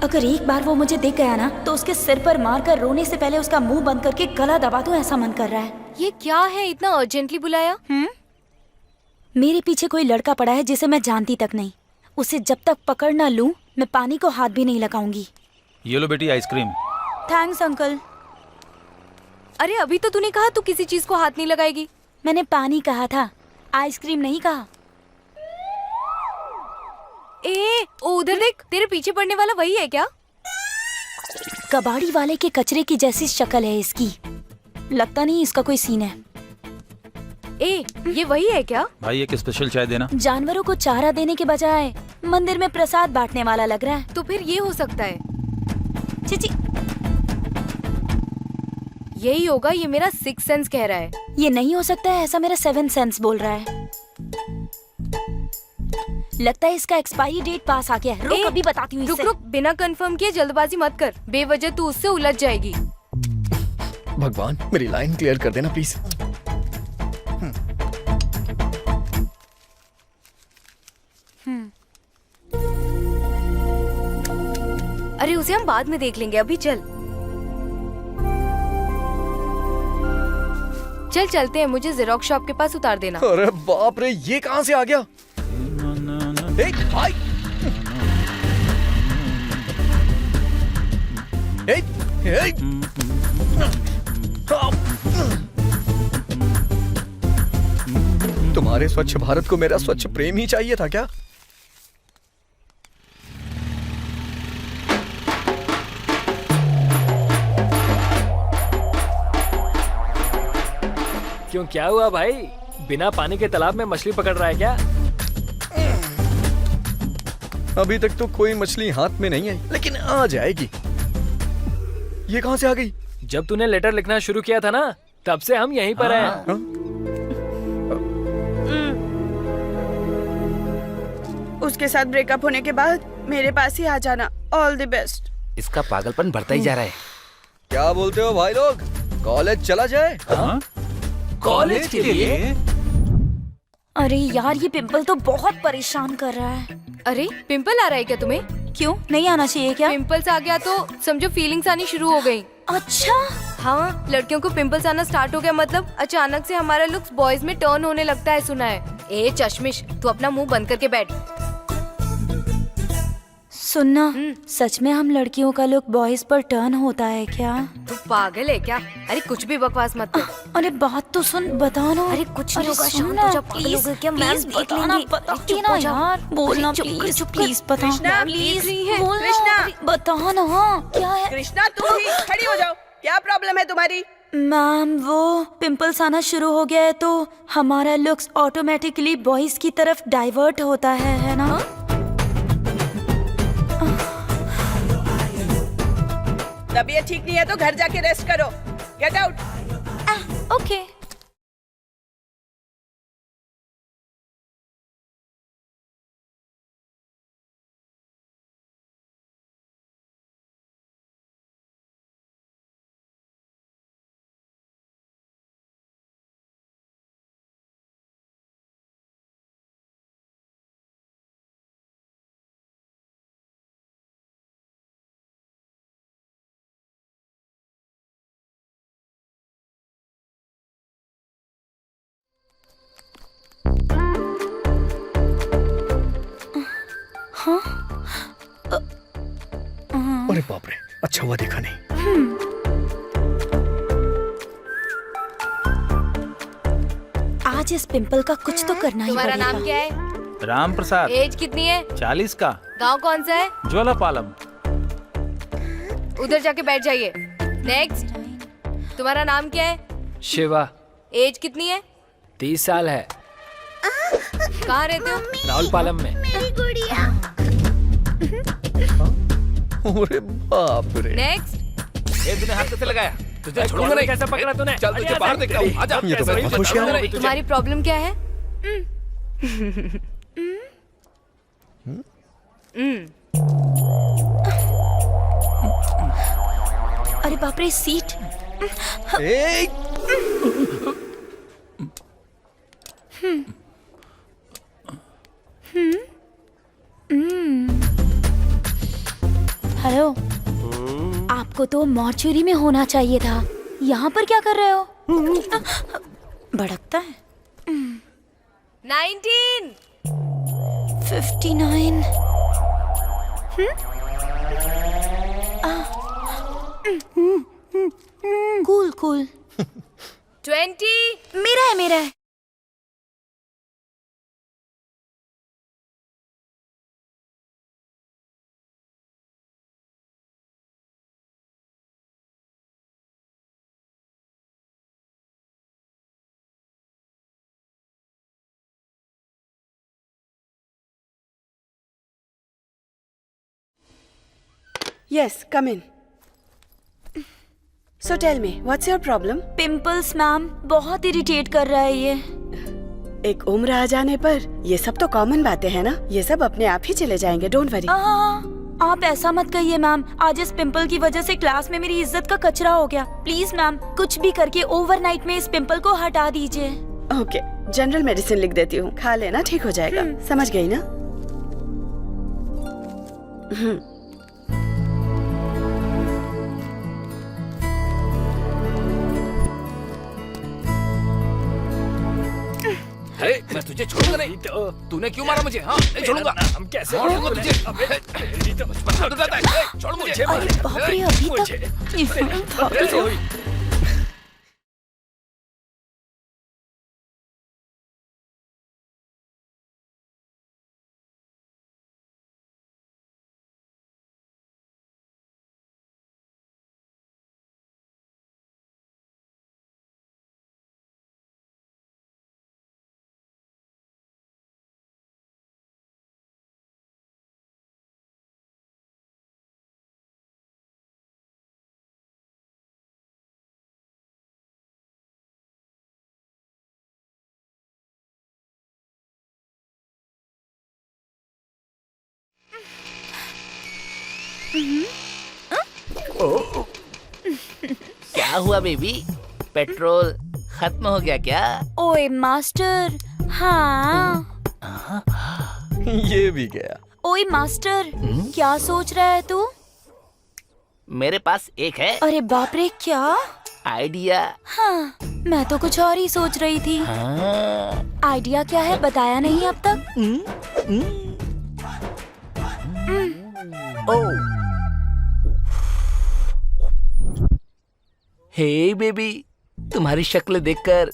अगर एक बार वो मुझे दिख गया ना तो उसके सिर पर मारकर रोने से पहले उसका मुंह बंद करके गला दबा दूं, ऐसा मन कर रहा है। ये क्या है, इतना अर्जेंटली बुलाया? मेरे पीछे कोई लड़का पड़ा है जिसे मैं जानती तक नहीं। उसे जब तक पकड़ ना लूं मैं पानी को हाथ भी नहीं लगाऊंगी। ये लो बेटी आइसक्रीम। Thanks uncle. अरे अभी तो तूने कहा तू किसी चीज को हाथ नहीं लगाएगी। मैंने पानी कहा था, आइसक्रीम नहीं कहा। ओ उधर देख, तेरे पीछे पड़ने वाला वही है क्या? कबाड़ी वाले के कचरे की जैसी शक्ल है इसकी। लगता नहीं इसका कोई सीन है। ये वही है क्या? भाई एक स्पेशल चाय देना। जानवरों को चारा देने के बजाय मंदिर में प्रसाद बांटने वाला लग रहा है। तो फिर ये हो सकता है। चिची, यही होगा, ये मेरा 6th सेंस कह रहा है। ये नहीं हो सकता है, ऐसा मेरा 7th सेंस बोल रहा है। लगता है इसका एक्सपायरी डेट पास आ गया है। रुक अभी बताती हूँ रुक इससे। रुक, बिना कंफर्म किए जल्दबाजी मत कर, बेवजह तू उससे उलझ जाएगी। भगवान मेरी लाइन क्लियर कर देना प्लीज। अरे उसे हम बाद में देख लेंगे, अभी चल चल चलते हैं, मुझे जेरोक्स शॉप के पास उतार देना। अरे बाप रे, ये कहाँ से आ गया? ए, हाय। ए, ए, तुम्हारे स्वच्छ भारत को मेरा स्वच्छ प्रेम ही चाहिए था क्या? क्यों, क्या हुआ भाई? बिना पानी के तालाब में मछली पकड़ रहा है क्या? अभी तक तो कोई मछली हाथ में नहीं आई, लेकिन आ जाएगी। ये कहाँ से आ गई? जब तूने लेटर लिखना शुरू किया था ना, तब से हम यहीं पर हैं। हाँ? उसके साथ ब्रेकअप होने के बाद मेरे पास ही आ जाना। All the best. इसका पागलपन बढ़ता ही जा रहा है। क्या बोलते हो भाई लोग, कॉलेज चला जाए? हाँ? कॉलेज के लिए? अरे यार ये पिंपल तो बहुत परेशान कर रहा है। अरे पिंपल आ रहा है क्या तुम्हें? क्यों, नहीं आना चाहिए क्या? पिंपल्स आ गया तो समझो फीलिंग्स आनी शुरू हो गई। अच्छा हाँ, लड़कियों को पिंपल्स आना स्टार्ट हो गया, मतलब अचानक से हमारा लुक्स बॉयज में टर्न होने लगता है, सुना है। ए चश्मिश, तू अपना मुंह बंद करके बैठ। सुनना, सच में हम लड़कियों का लुक बॉयज पर टर्न होता है क्या? तू पागल है क्या? अरे कुछ भी बकवास मत कर। अरे बात तो सुन, बता ना। अरे कुछ नहीं होगा, सुन शांत ना, हो जा, पागल हो गई क्या? मैम प्लीज देख बताना, लेंगी। बताती चुप ना हो जा। यार, बोलना चुप कर, प्लीज, चुप कर। प्लीज बता। कृष्णा, प्लीज देख रही है। बोलना, कृष्णा। अरे बता ना, क्या है? कृष्णा तुम ही खड़ी हो जाओ, क्या प्रॉब्लम है तुम्हारी? मैम वो पिंपल्स आना शुरू हो गया है तो हमारा लुक्स ऑटोमेटिकली बॉयज की तरफ डाइवर्ट होता है ना? तबीयत ठीक नहीं है तो घर जाके रेस्ट करो। Get out. ओके। बाप रे, अच्छा हुआ देखा नहीं। आज इस पिंपल का कुछ तो करना ही तुम्हारा पड़ेगा। नाम क्या है? राम प्रसाद, एज कितनी है? 40 का। गांव कौन सा है? ज्वालापालम। उधर जाके बैठ जाइए। नेक्स्ट। तुम्हारा नाम क्या है? शिवा, एज कितनी है? 30 साल है। कहाँ रहते हो? राउलपालम में। अरे बाप रे। नेक्स्ट। तूने हाथ कैसे लगाया? तुझे छोड़ूंगा नहीं। कैसे पकड़ा तूने? चल तुझे बाहर देखता हूँ। आजा। ये तो बहुत होशियार है। तुम्हारी प्रॉब्लम क्या है? अरे बाप रे, सीट। ए! हेलो, आपको तो मॉर्चुरी में होना चाहिए था। यहाँ पर क्या कर रहे हो? भड़कता है। 19। 59। Cool cool. 20। मेरा है, मेरा है। Yes, come in. So tell me, what's your problem? Pimples ma'am, बहुत इरिटेट कर रहा है ये। एक उम्र आ जाने पर ये सब तो कॉमन बातें हैं ना, ये सब अपने आप ही चले जाएंगे, डोंट वरी। आप ऐसा मत कहिए मैम। आज इस पिंपल की वजह से क्लास में मेरी इज्जत का कचरा हो गया। प्लीज मैम, कुछ भी करके ओवरनाइट में इस पिंपल को हटा दीजिए। ओके, जनरल मेडिसिन लिख देती हूँ, खा लेना, ठीक हो जाएगा। समझ गई ना? अरे मैं तुझे छोड़ूंगा नहीं। तूने क्यों मारा मुझे? हाँ, नहीं छोड़ूंगा। हम कैसे छोड़ूंगा तुझे? छोड़ मुझे। अरे बाप रे, अभी तक। क्या हुआ बेबी? पेट्रोल खत्म हो गया क्या? ओए मास्टर। हाँ। ये भी गया। ओए मास्टर, क्या सोच रहा है तू? मेरे पास एक है अरे बाप रे, क्या? आइडिया। हाँ, मैं तो कुछ और ही सोच रही थी। हाँ। आइडिया क्या है, बताया नहीं अब तक। हे बेबी, तुम्हारी शक्ल देखकर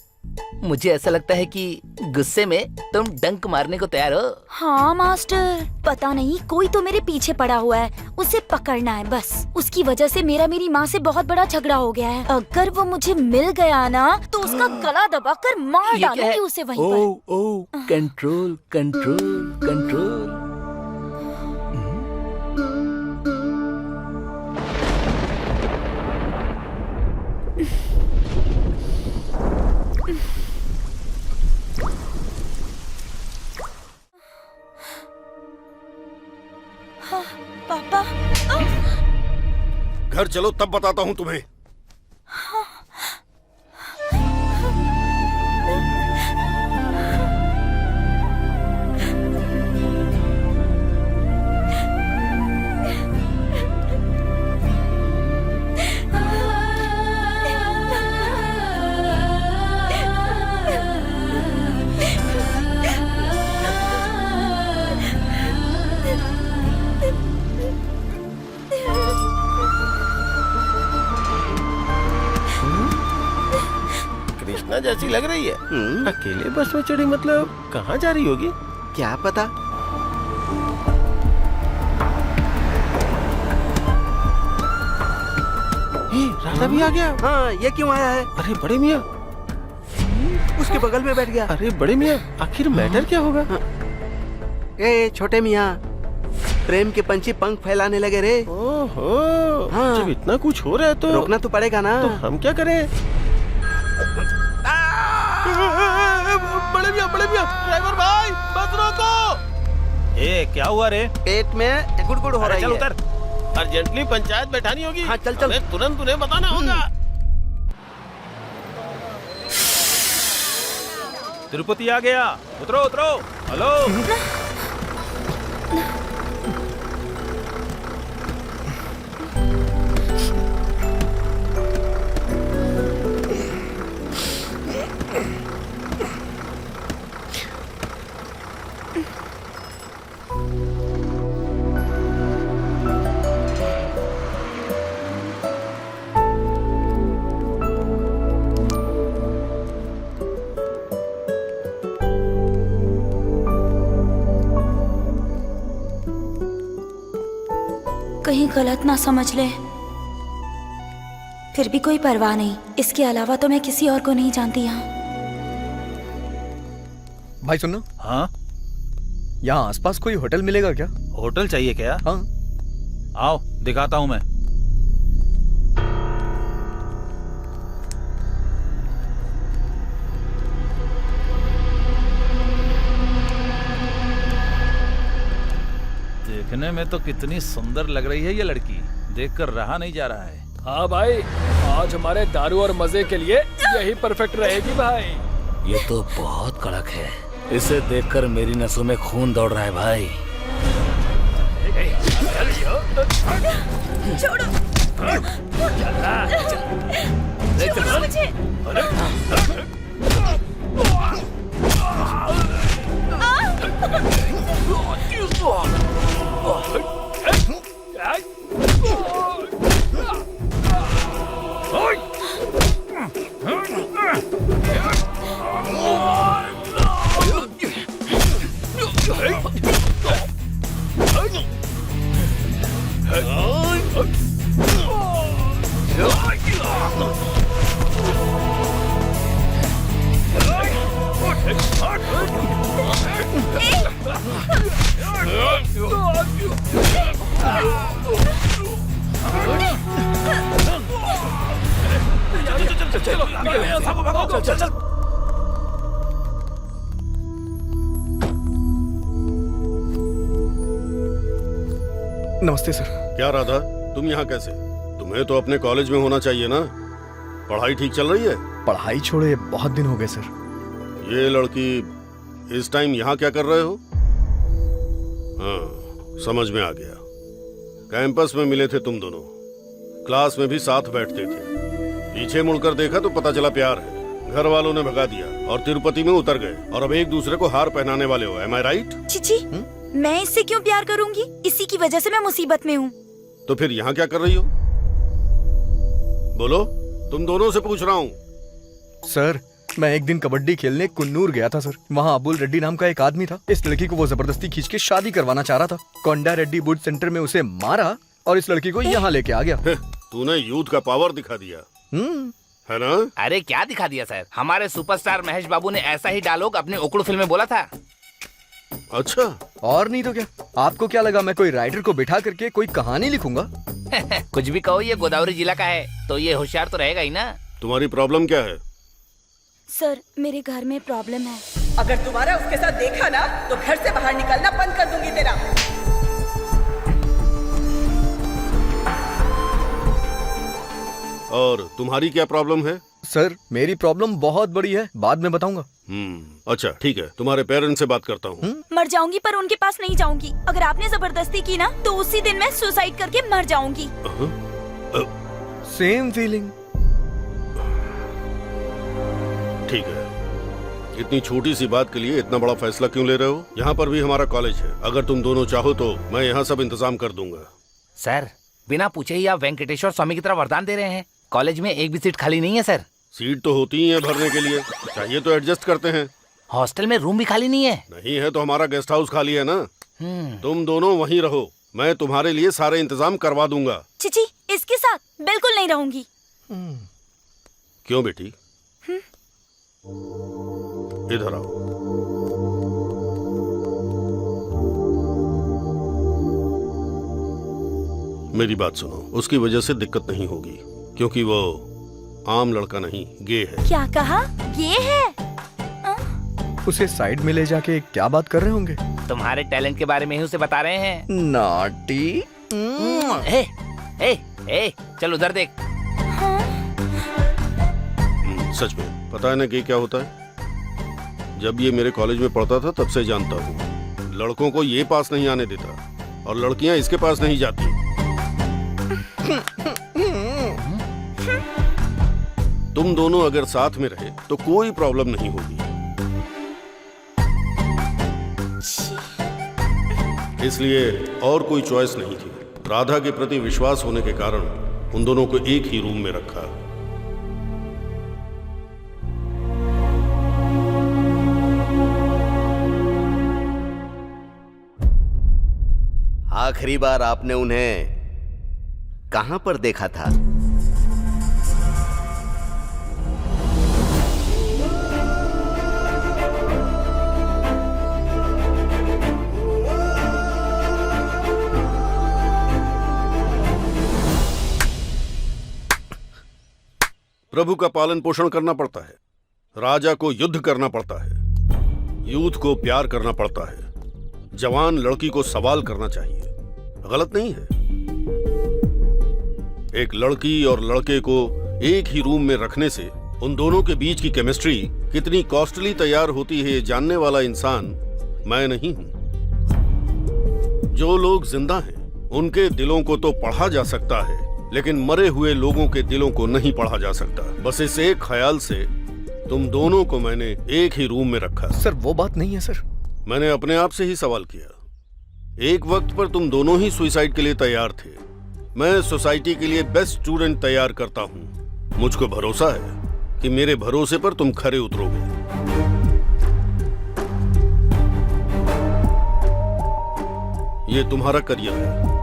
मुझे ऐसा लगता है कि गुस्से में तुम डंक मारने को तैयार हो। हाँ मास्टर, पता नहीं कोई तो मेरे पीछे पड़ा हुआ है, उसे पकड़ना है बस। उसकी वजह से मेरी माँ से बहुत बड़ा झगड़ा हो गया है। अगर वो मुझे मिल गया ना तो उसका गला दबाकर मार डालूंगी उसे वहीं पर। ओ, कंट्रोल कंट्रोल कंट्रोल। पापा, घर चलो तब बताता हूँ तुम्हें। जैसी लग रही है। अकेले बस में चढ़ी मतलब कहाँ जा रही होगी? क्या पता। राधा भी आ गया। हाँ, ये क्यों आया है? अरे बड़े मियाँ, उसके बगल में बैठ गया। अरे बड़े मियाँ, आखिर मैटर क्या होगा? ए छोटे मियाँ, प्रेम के पंछी पंख फैलाने लगे रे। ओहो, हाँ। जब इतना कुछ हो रहा है तो रोकना तो पड़ेगा ना। तो हम क्या करें? बड़े मियाँ, ड्राइवर भाई, बस रोको। ए क्या हुआ रे? पेट में गुड़गुड़ हो रही चल है। उतर। अर्जेंटली पंचायत बैठानी होगी। हाँ, चल। हमें तुरंत उन्हें बताना होगा। तिरुपति आ गया, उतरो उतरो। हेलो। कहीं गलत ना समझ ले। फिर भी कोई परवाह नहीं, इसके अलावा तो मैं किसी और को नहीं जानती यहाँ। भाई सुनना, हाँ यहाँ आसपास कोई होटल मिलेगा क्या? होटल चाहिए क्या? हाँ। आओ दिखाता हूँ मैं। देखने में तो कितनी सुंदर लग रही है ये लड़की, देखकर रहा नहीं जा रहा है। हाँ भाई, आज हमारे दारू और मजे के लिए यही परफेक्ट रहेगी भाई। ये तो बहुत कड़क है, इसे देखकर मेरी नसों में खून दौड़ रहा है भाई। छोड़ो मुझे। नमस्ते सर। क्या राधा, तुम यहाँ कैसे? तुम्हें तो अपने कॉलेज में होना चाहिए ना। पढ़ाई ठीक चल रही है? पढ़ाई छोड़े बहुत दिन हो गए सर। ये लड़की इस टाइम यहाँ क्या कर रहे हो? हाँ, समझ में आ गया। कैंपस में मिले थे तुम दोनों, क्लास में भी साथ बैठते थे। पीछे मुड़कर देखा तो पता चला प्यार है। घर वालों ने भगा दिया और तिरुपति में उतर गए और अब एक दूसरे को हार पहनाने वाले हो। एम आई राइट? चिची, मैं इससे क्यों प्यार करूंगी? इसी की वजह से मैं मुसीबत में हूँ। तो फिर यहाँ क्या कर रही हो? बोलो, तुम दोनों से पूछ रहा हूँ। सर, मैं एक दिन कबड्डी खेलने कुन्नूर गया था सर। वहाँ अबुल रेड्डी नाम का एक आदमी था। इस लड़की को वो जबरदस्ती खींच के शादी करवाना चाह रहा था। कोंडा रेड्डी बूट सेंटर में उसे मारा और इस लड़की को यहाँ लेके आ गया। तूने यूथ का पावर दिखा दिया, है ना? अरे क्या दिखा दिया सर, हमारे सुपरस्टार महेश बाबू ने ऐसा ही डायलॉग अपने उकड़ू फिल्म में बोला था। अच्छा, और नहीं तो क्या? आपको क्या लगा मैं कोई राइटर को बिठा करके कोई कहानी लिखूंगा? कुछ भी कहो, ये गोदावरी जिला का है तो ये होशियार तो रहेगा ही ना। तुम्हारी प्रॉब्लम क्या है? सर, मेरे घर में प्रॉब्लम है। अगर दोबारा उसके साथ देखा ना तो घर से बाहर निकलना बंद कर दूंगी तेरा। और तुम्हारी क्या प्रॉब्लम है? सर, मेरी प्रॉब्लम बहुत बड़ी है, बाद में बताऊंगा। अच्छा ठीक है, तुम्हारे पेरेंट्स से बात करता हूँ। मर जाऊंगी पर उनके पास नहीं जाऊंगी। अगर आपने जबरदस्ती की ना तो उसी दिन मैं सुसाइड करके मर जाऊंगी। Same feeling. ठीक है, इतनी छोटी सी बात के लिए इतना बड़ा फैसला क्यों ले रहे हो? यहाँ पर भी हमारा कॉलेज है, अगर तुम दोनों चाहो तो मैं यहाँ सब इंतजाम कर दूंगा। सर, बिना पूछे ही आप वेंकटेश्वर स्वामी की तरफ वरदान दे रहे हैं। कॉलेज में एक भी सीट खाली नहीं है सर। सीट तो होती ही है भरने के लिए, चाहिए तो एडजस्ट करते हैं। हॉस्टल में रूम भी खाली नहीं है। नहीं है तो हमारा गेस्ट हाउस खाली है ना। तुम दोनों वहीं रहो, मैं तुम्हारे लिए सारे इंतजाम करवा दूंगा। चिची, इसके साथ बिल्कुल नहीं रहूंगी। क्यों बेटी? इधर आओ। मेरी बात सुनो, उसकी वजह से दिक्कत नहीं होगी, क्योंकि वो आम लड़का नहीं, गे है। क्या कहा? ये है? उसे साइड में ले जाके क्या बात कर रहे होंगे? तुम्हारे टैलेंट के बारे में ही उसे बता रहे हैं। नॉटी। ए, ए, ए, चल उधर देख। सच में पता है ना कि क्या होता है? जब ये मेरे कॉलेज में पढ़ता था तब से जानता हूँ, लड़कों को ये पास नहीं आने देता और लड़कियां इसके पास नहीं जाती। तुम दोनों अगर साथ में रहे तो कोई प्रॉब्लम नहीं होगी। इसलिए और कोई चॉइस नहीं थी। राधा के प्रति विश्वास होने के कारण उन दोनों को एक ही रूम में रखा। आखिरी बार आपने उन्हें कहां पर देखा था? प्रभु का पालन पोषण करना पड़ता है, राजा को युद्ध करना पड़ता है, यूथ को प्यार करना पड़ता है, जवान लड़की को सवाल करना चाहिए। गलत नहीं है। एक लड़की और लड़के को एक ही रूम में रखने से उन दोनों के बीच की केमिस्ट्री कितनी कॉस्टली तैयार होती है, ये जानने वाला इंसान मैं नहीं हूं। जो लोग जिंदा हैं उनके दिलों को तो पढ़ा जा सकता है, लेकिन मरे हुए लोगों के दिलों को नहीं पढ़ा जा सकता। बस इस एक ख्याल से तुम दोनों को मैंने एक ही रूम में रखा। सर वो बात नहीं है सर। मैंने अपने आप से ही सवाल किया। एक वक्त पर तुम दोनों ही सुसाइड के लिए तैयार थे। मैं सोसाइटी के लिए बेस्ट स्टूडेंट तैयार करता हूं। मुझको भरोसा है कि मेरे भरोसे पर तुम खरे उतरोगे। ये तुम्हारा करियर है।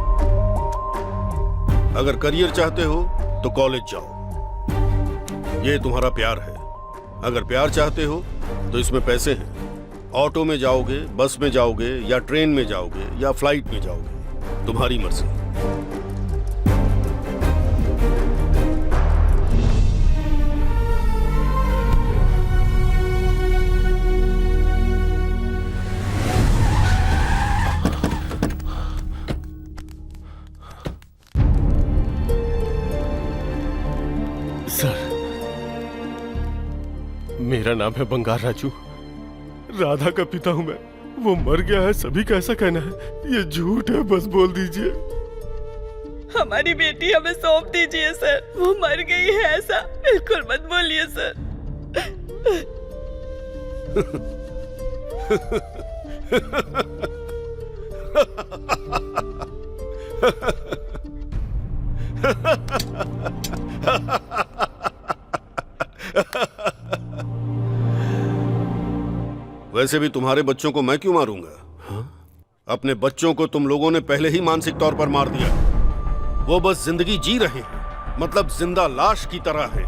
अगर करियर चाहते हो तो कॉलेज जाओ। ये तुम्हारा प्यार है। अगर प्यार चाहते हो तो इसमें पैसे हैं। ऑटो में जाओगे, बस में जाओगे, या ट्रेन में जाओगे, या फ्लाइट में जाओगे, तुम्हारी मर्जी। सर, मेरा नाम है बंगार राजू। राधा का पिता हूं मैं। वो मर गया है, सभी का ऐसा कहना है। ये झूठ है, बस बोल दीजिए। हमारी बेटी हमें सौंप दीजिए सर, वो मर गई है ऐसा बिल्कुल मत बोलिए सर। वैसे भी तुम्हारे बच्चों को मैं क्यों मारूंगा? अपने बच्चों को तुम लोगों ने पहले ही मानसिक तौर पर मार दिया। वो बस जिंदगी जी रहे हैं, मतलब जिंदा लाश की तरह है।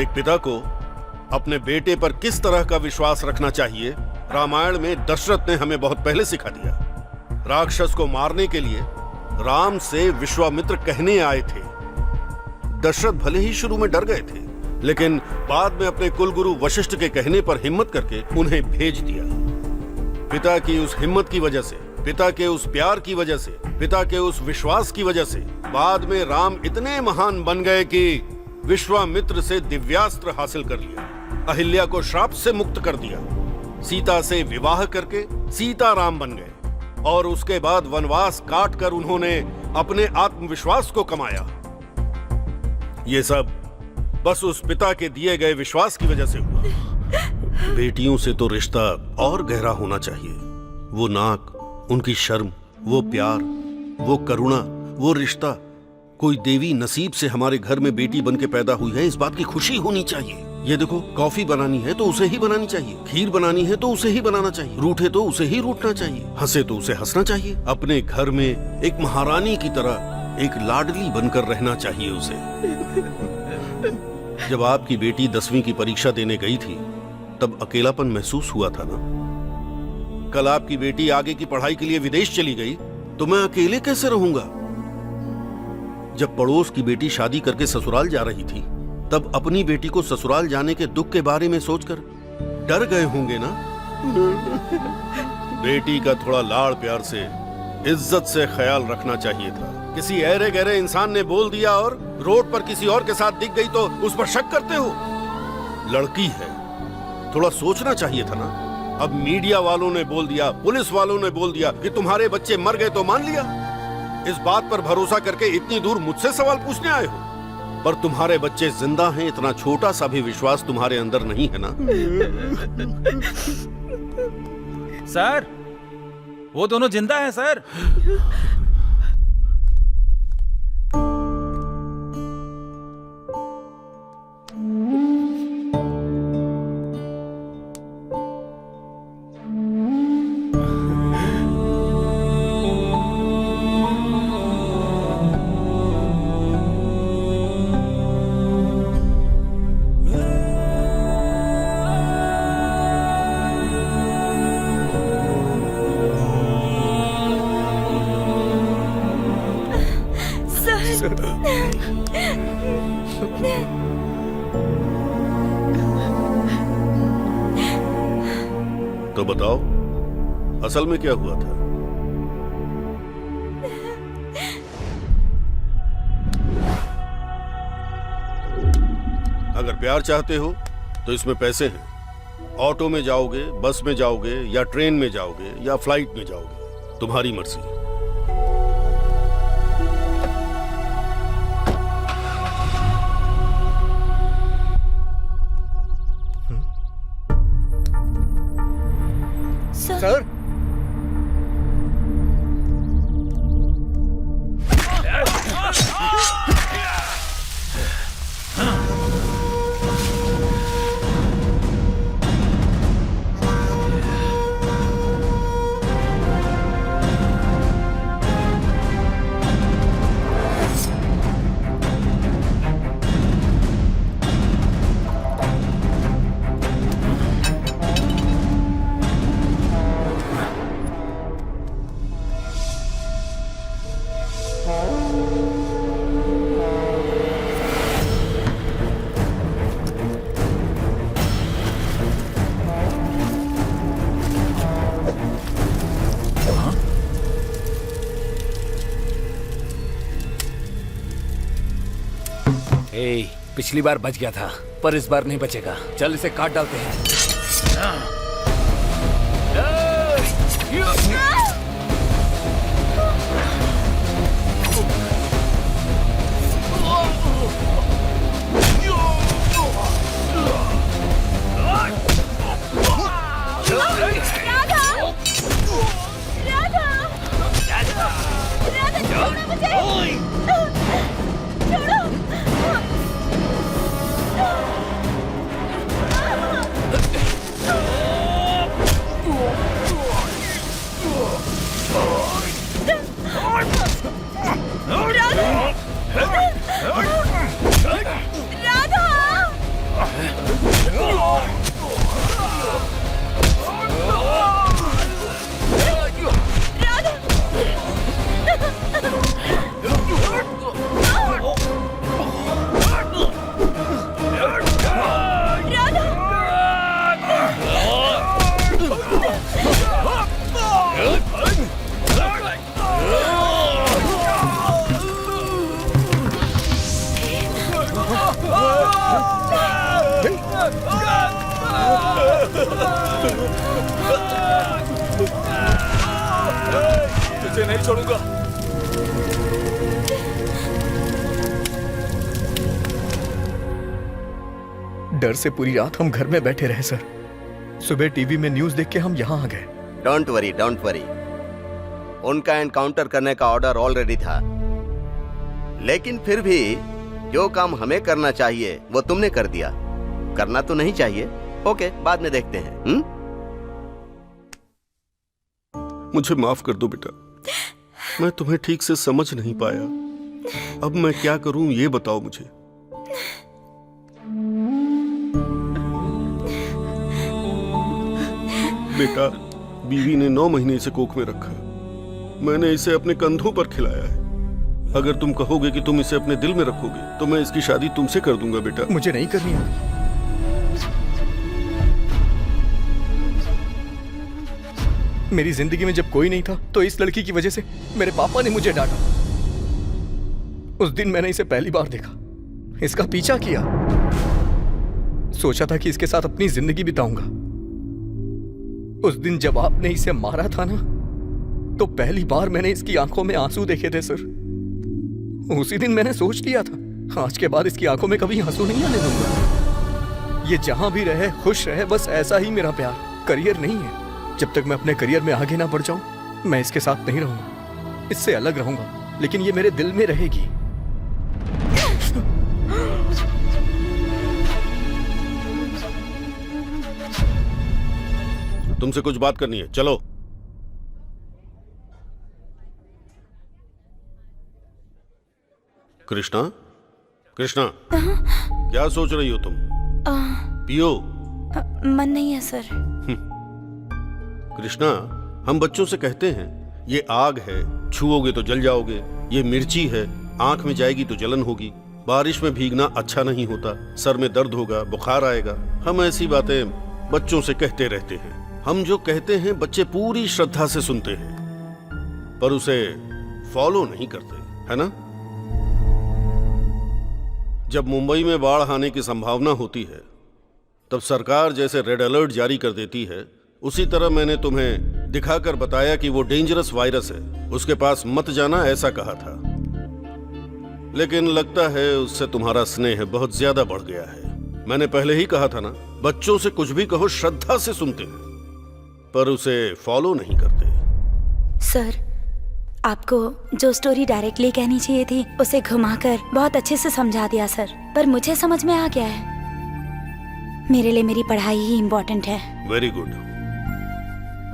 एक पिता को अपने बेटे पर किस तरह का विश्वास रखना चाहिए, रामायण में दशरथ ने हमें बहुत पहले सिखा दिया। राक्षस को मारने के लिए राम से विश्वामित्र कहने आए थे। दशरथ भले ही शुरू में डर गए थे, लेकिन बाद में अपने कुलगुरु वशिष्ठ के कहने पर हिम्मत करके उन्हें भेज दिया। पिता की उस हिम्मत की वजह से, पिता के उस प्यार की वजह से, पिता के उस विश्वास की वजह से बाद में राम इतने महान बन गए कि विश्वामित्र से दिव्यास्त्र हासिल कर लिया, अहिल्या को श्राप से मुक्त कर दिया, सीता से विवाह करके सीता राम बन गए, और उसके बाद वनवास काट कर उन्होंने अपने आत्मविश्वास को कमाया। ये सब बस उस पिता के दिए गए विश्वास की वजह से हुआ। बेटियों से तो रिश्ता और गहरा होना चाहिए। वो नाक, उनकी शर्म, वो प्यार, वो करुणा, वो रिश्ता कोई देवी नसीब से हमारे घर में बेटी बन के पैदा हुई है, इस बात की खुशी होनी चाहिए। ये देखो, कॉफी बनानी है तो उसे ही बनानी चाहिए, खीर बनानी है तो उसे ही बनाना चाहिए, रूठे तो उसे ही रूठना चाहिए, हंसे तो उसे हंसना चाहिए। अपने घर में एक महारानी की तरह एक लाडली बनकर रहना चाहिए उसे। जब आपकी बेटी 10वीं की परीक्षा देने गई थी तब अकेलापन महसूस हुआ था ना? कल आपकी बेटी आगे की पढ़ाई के लिए विदेश चली गई तो मैं अकेले कैसे रहूंगा? जब पड़ोस की बेटी शादी करके ससुराल जा रही थी तब अपनी बेटी को ससुराल जाने के दुख के बारे में सोचकर डर गए होंगे ना? बेटी का थोड़ा लाड़ प्यार से, इज्जत से ख्याल रखना चाहिए था। किसी ऐरे गहरे इंसान ने बोल दिया और रोड पर किसी और के साथ दिख गई तो उस पर शक करते हो? लड़की है, थोड़ा सोचना चाहिए था ना। अब मीडिया वालों ने बोल दिया, पुलिस वालों ने बोल दिया कि तुम्हारे बच्चे मर गए तो मान लिया। इस बात पर भरोसा करके इतनी दूर मुझसे सवाल पूछने आए हो, पर तुम्हारे बच्चे जिंदा हैं, इतना छोटा सा भी विश्वास तुम्हारे अंदर नहीं है ना? सर, वो दोनों जिंदा हैं सर। तो बताओ, असल में क्या हुआ था? अगर प्यार चाहते हो तो इसमें पैसे हैं। ऑटो में जाओगे, बस में जाओगे, या ट्रेन में जाओगे, या फ्लाइट में जाओगे, तुम्हारी मर्जी। सर, पिछली बार बच गया था पर इस बार नहीं बचेगा। चल इसे काट डालते हैं। तुझे नहीं छोड़ूंगा। डर से पूरी रात हम घर में बैठे रहे सर। सुबह टीवी में न्यूज़ देख के हम यहाँ आ गए। Don't worry, don't worry. उनका एनकाउंटर करने का ऑर्डर ऑलरेडी था। लेकिन फिर भी जो काम हमें करना चाहिए वो तुमने कर दिया। करना तो नहीं चाहिए। ओके, बाद में देखते हैं। मुझे माफ कर दो बेटा, मैं तुम्हें ठीक से समझ नहीं पाया। अब मैं क्या करूं ये बताओ मुझे। बेटा, बीवी ने 9 महीने इसे कोख में रखा। मैंने इसे अपने कंधों पर खिलाया है। अगर तुम कहोगे कि तुम इसे अपने दिल में रखोगे तो मैं इसकी शादी तुमसे कर दूंगा बेटा। मुझे नहीं करनी है। मेरी जिंदगी में जब कोई नहीं था तो इस लड़की की वजह से मेरे पापा ने मुझे डांटा। उस दिन मैंने इसे पहली बार देखा, इसका पीछा किया, सोचा था कि इसके साथ अपनी जिंदगी बिताऊंगा। उस दिन जब आपने इसे मारा था ना, तो पहली बार मैंने इसकी आंखों में आंसू देखे थे सर। उसी दिन मैंने सोच लिया था आज के बाद इसकी आंखों में कभी आंसू नहीं आने दूंगा। ये जहां भी रहे खुश रहे, बस ऐसा ही मेरा प्यार। करियर नहीं है। जब तक मैं अपने करियर में आगे ना बढ़ जाऊं मैं इसके साथ नहीं रहूंगा, इससे अलग रहूंगा, लेकिन ये मेरे दिल में रहेगी। तुमसे कुछ बात करनी है, चलो। कृष्णा, कृष्णा, क्या सोच रही हो तुम? पियो। मन नहीं है सर। कृष्णा, हम बच्चों से कहते हैं ये आग है, छुओगे तो जल जाओगे। ये मिर्ची है, आंख में जाएगी तो जलन होगी। बारिश में भीगना अच्छा नहीं होता, सर में दर्द होगा, बुखार आएगा। हम ऐसी बातें बच्चों से कहते रहते हैं। हम जो कहते हैं बच्चे पूरी श्रद्धा से सुनते हैं, पर उसे फॉलो नहीं करते, है ना? जब मुंबई में बाढ़ आने की संभावना होती है तब सरकार जैसे रेड अलर्ट जारी कर देती है, उसी तरह मैंने तुम्हें दिखाकर बताया कि वो डेंजरस वायरस है, उसके पास मत जाना, ऐसा कहा था। लेकिन लगता है उससे तुम्हारा स्नेह बहुत ज्यादा बढ़ गया है। मैंने पहले ही कहा था ना, बच्चों से कुछ भी कहो श्रद्धा से सुनते हैं, पर उसे फॉलो नहीं करते। सर, आपको जो स्टोरी डायरेक्टली कहनी चाहिए थी उसे घुमाकर बहुत अच्छे से समझा दिया सर। पर मुझे समझ में आ गया है, मेरे लिए मेरी पढ़ाई ही इम्पोर्टेंट है। Very good.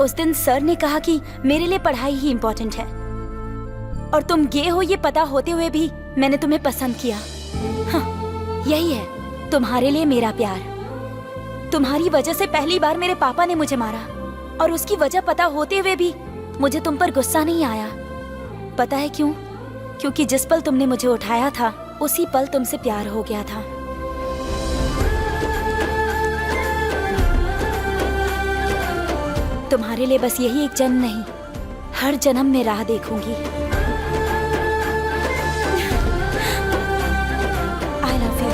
उस दिन सर ने कहा कि मेरे लिए पढ़ाई ही इम्पोर्टेंट है, और तुम गे हो ये पता होते हुए भी मैंने तुम्हें पसंद किया। हाँ, यही है तुम्हारे लिए मेरा प्यार। तुम्हारी वजह से पहली बार मेरे पापा ने मुझे मारा, और उसकी वजह पता होते हुए भी मुझे तुम पर गुस्सा नहीं आया। पता है क्यों? क्योंकि जिस पल तुमने मुझे उठाया था उसी पल तुमसे प्यार हो गया था। तुम्हारे लिए बस यही एक जन्म नहीं, हर जन्म में राह देखूंगी। I love you.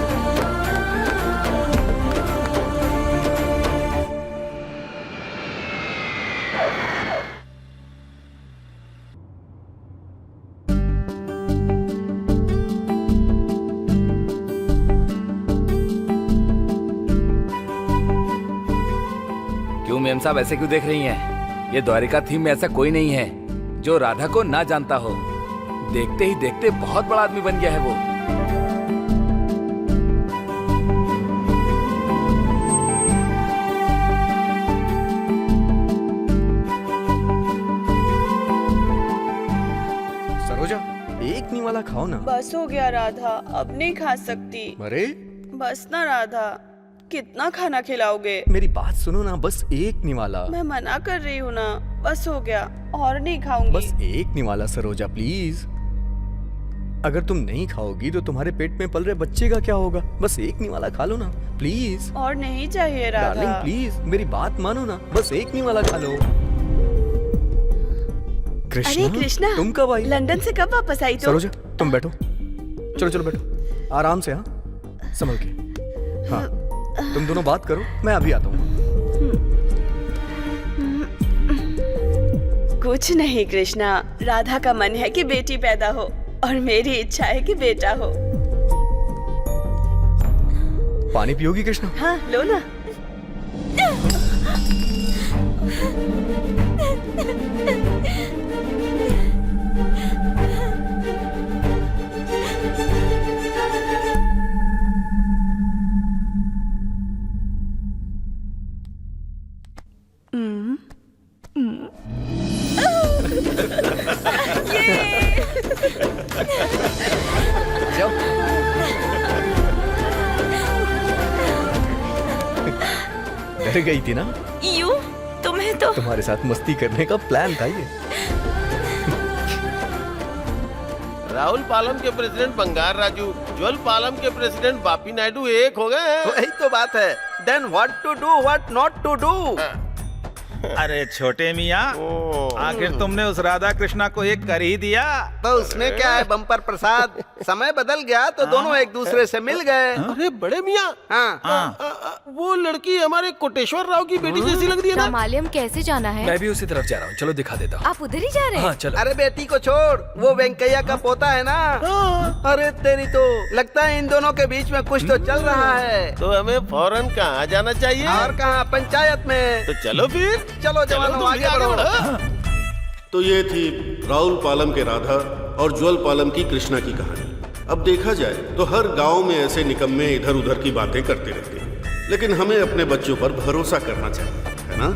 क्यों मेम साहब ऐसे क्यों देख रही हैं? ये द्वारिका थीम में ऐसा कोई नहीं है जो राधा को ना जानता हो। देखते ही देखते बहुत बड़ा आदमी बन गया है वो। सरोजा, एक निवाला खाओ ना। बस हो गया राधा, अब नहीं खा सकती। अरे बस ना राधा, कितना खाना खिलाओगे? मेरी बात सुनो ना, बस एक निवाला। मैं मना कर रही हूँ ना, बस हो गया, और नहीं खाऊंगी। बस एक निवाला सरोजा, प्लीज। अगर तुम नहीं खाओगी तो तुम्हारे पेट में पल रहे बच्चे का क्या होगा? बस एक निवाला खा लो ना, प्लीज। और नहीं चाहिए राधा। डार्लिंग प्लीज, मेरी बात मानो ना, बस एक निवाला खा लो। कृष्णा, अरे कृष्णा, तुम कब आई? लंदन से कब वापस आई? तो सरोजा तुम बैठो, चलो चलो बैठो, आराम से। हाँ, संभल के। हाँ, तुम दोनों बात करो, मैं अभी आता हूँ। कुछ नहीं कृष्णा, राधा का मन है कि बेटी पैदा हो, और मेरी इच्छा है कि बेटा हो। पानी पियोगी कृष्णा? हाँ, लो ना। जाओ। डर गई थी ना? यू तुम्हें तो तुम्हारे साथ मस्ती करने का प्लान था ये। राहुल पालम के प्रेसिडेंट बंगार राजू, ज्वल पालम के प्रेसिडेंट बापी नायडू एक हो गए हैं। वही तो बात है। Then what to do, what not to do. अरे छोटे मियाँ, आखिर तुमने उस राधा कृष्णा को एक कर ही दिया। तो उसमें क्या है बम्पर प्रसाद, समय बदल गया तो दोनों एक दूसरे से मिल गए। अरे बड़े मियाँ, हाँ, वो लड़की हमारे कोटेश्वर राव की बेटी जैसी लग रही है ना? रामालयम कैसे जाना है? मैं भी उसी तरफ जा रहा हूँ, चलो दिखा देता हूँ। आप उधर ही जा रहे हैं? हाँ चलो। अरे बेटी को छोड़, वो वेंकैया का पोता है ना। अरे तेरी तो लगता है इन दोनों के बीच में कुछ तो चल रहा है। तो हमें फौरन कहाँ जाना चाहिए? और कहाँ, पंचायत में। तो चलो फिर। चलो जवानों, आगे बढ़ो। तो ये थी राहुल पालम के राधा और ज्वल पालम की कृष्णा की कहानी। अब देखा जाए तो हर गांव में ऐसे निकम्मे इधर उधर की बातें करते रहते हैं, लेकिन हमें अपने बच्चों पर भरोसा करना चाहिए, है ना?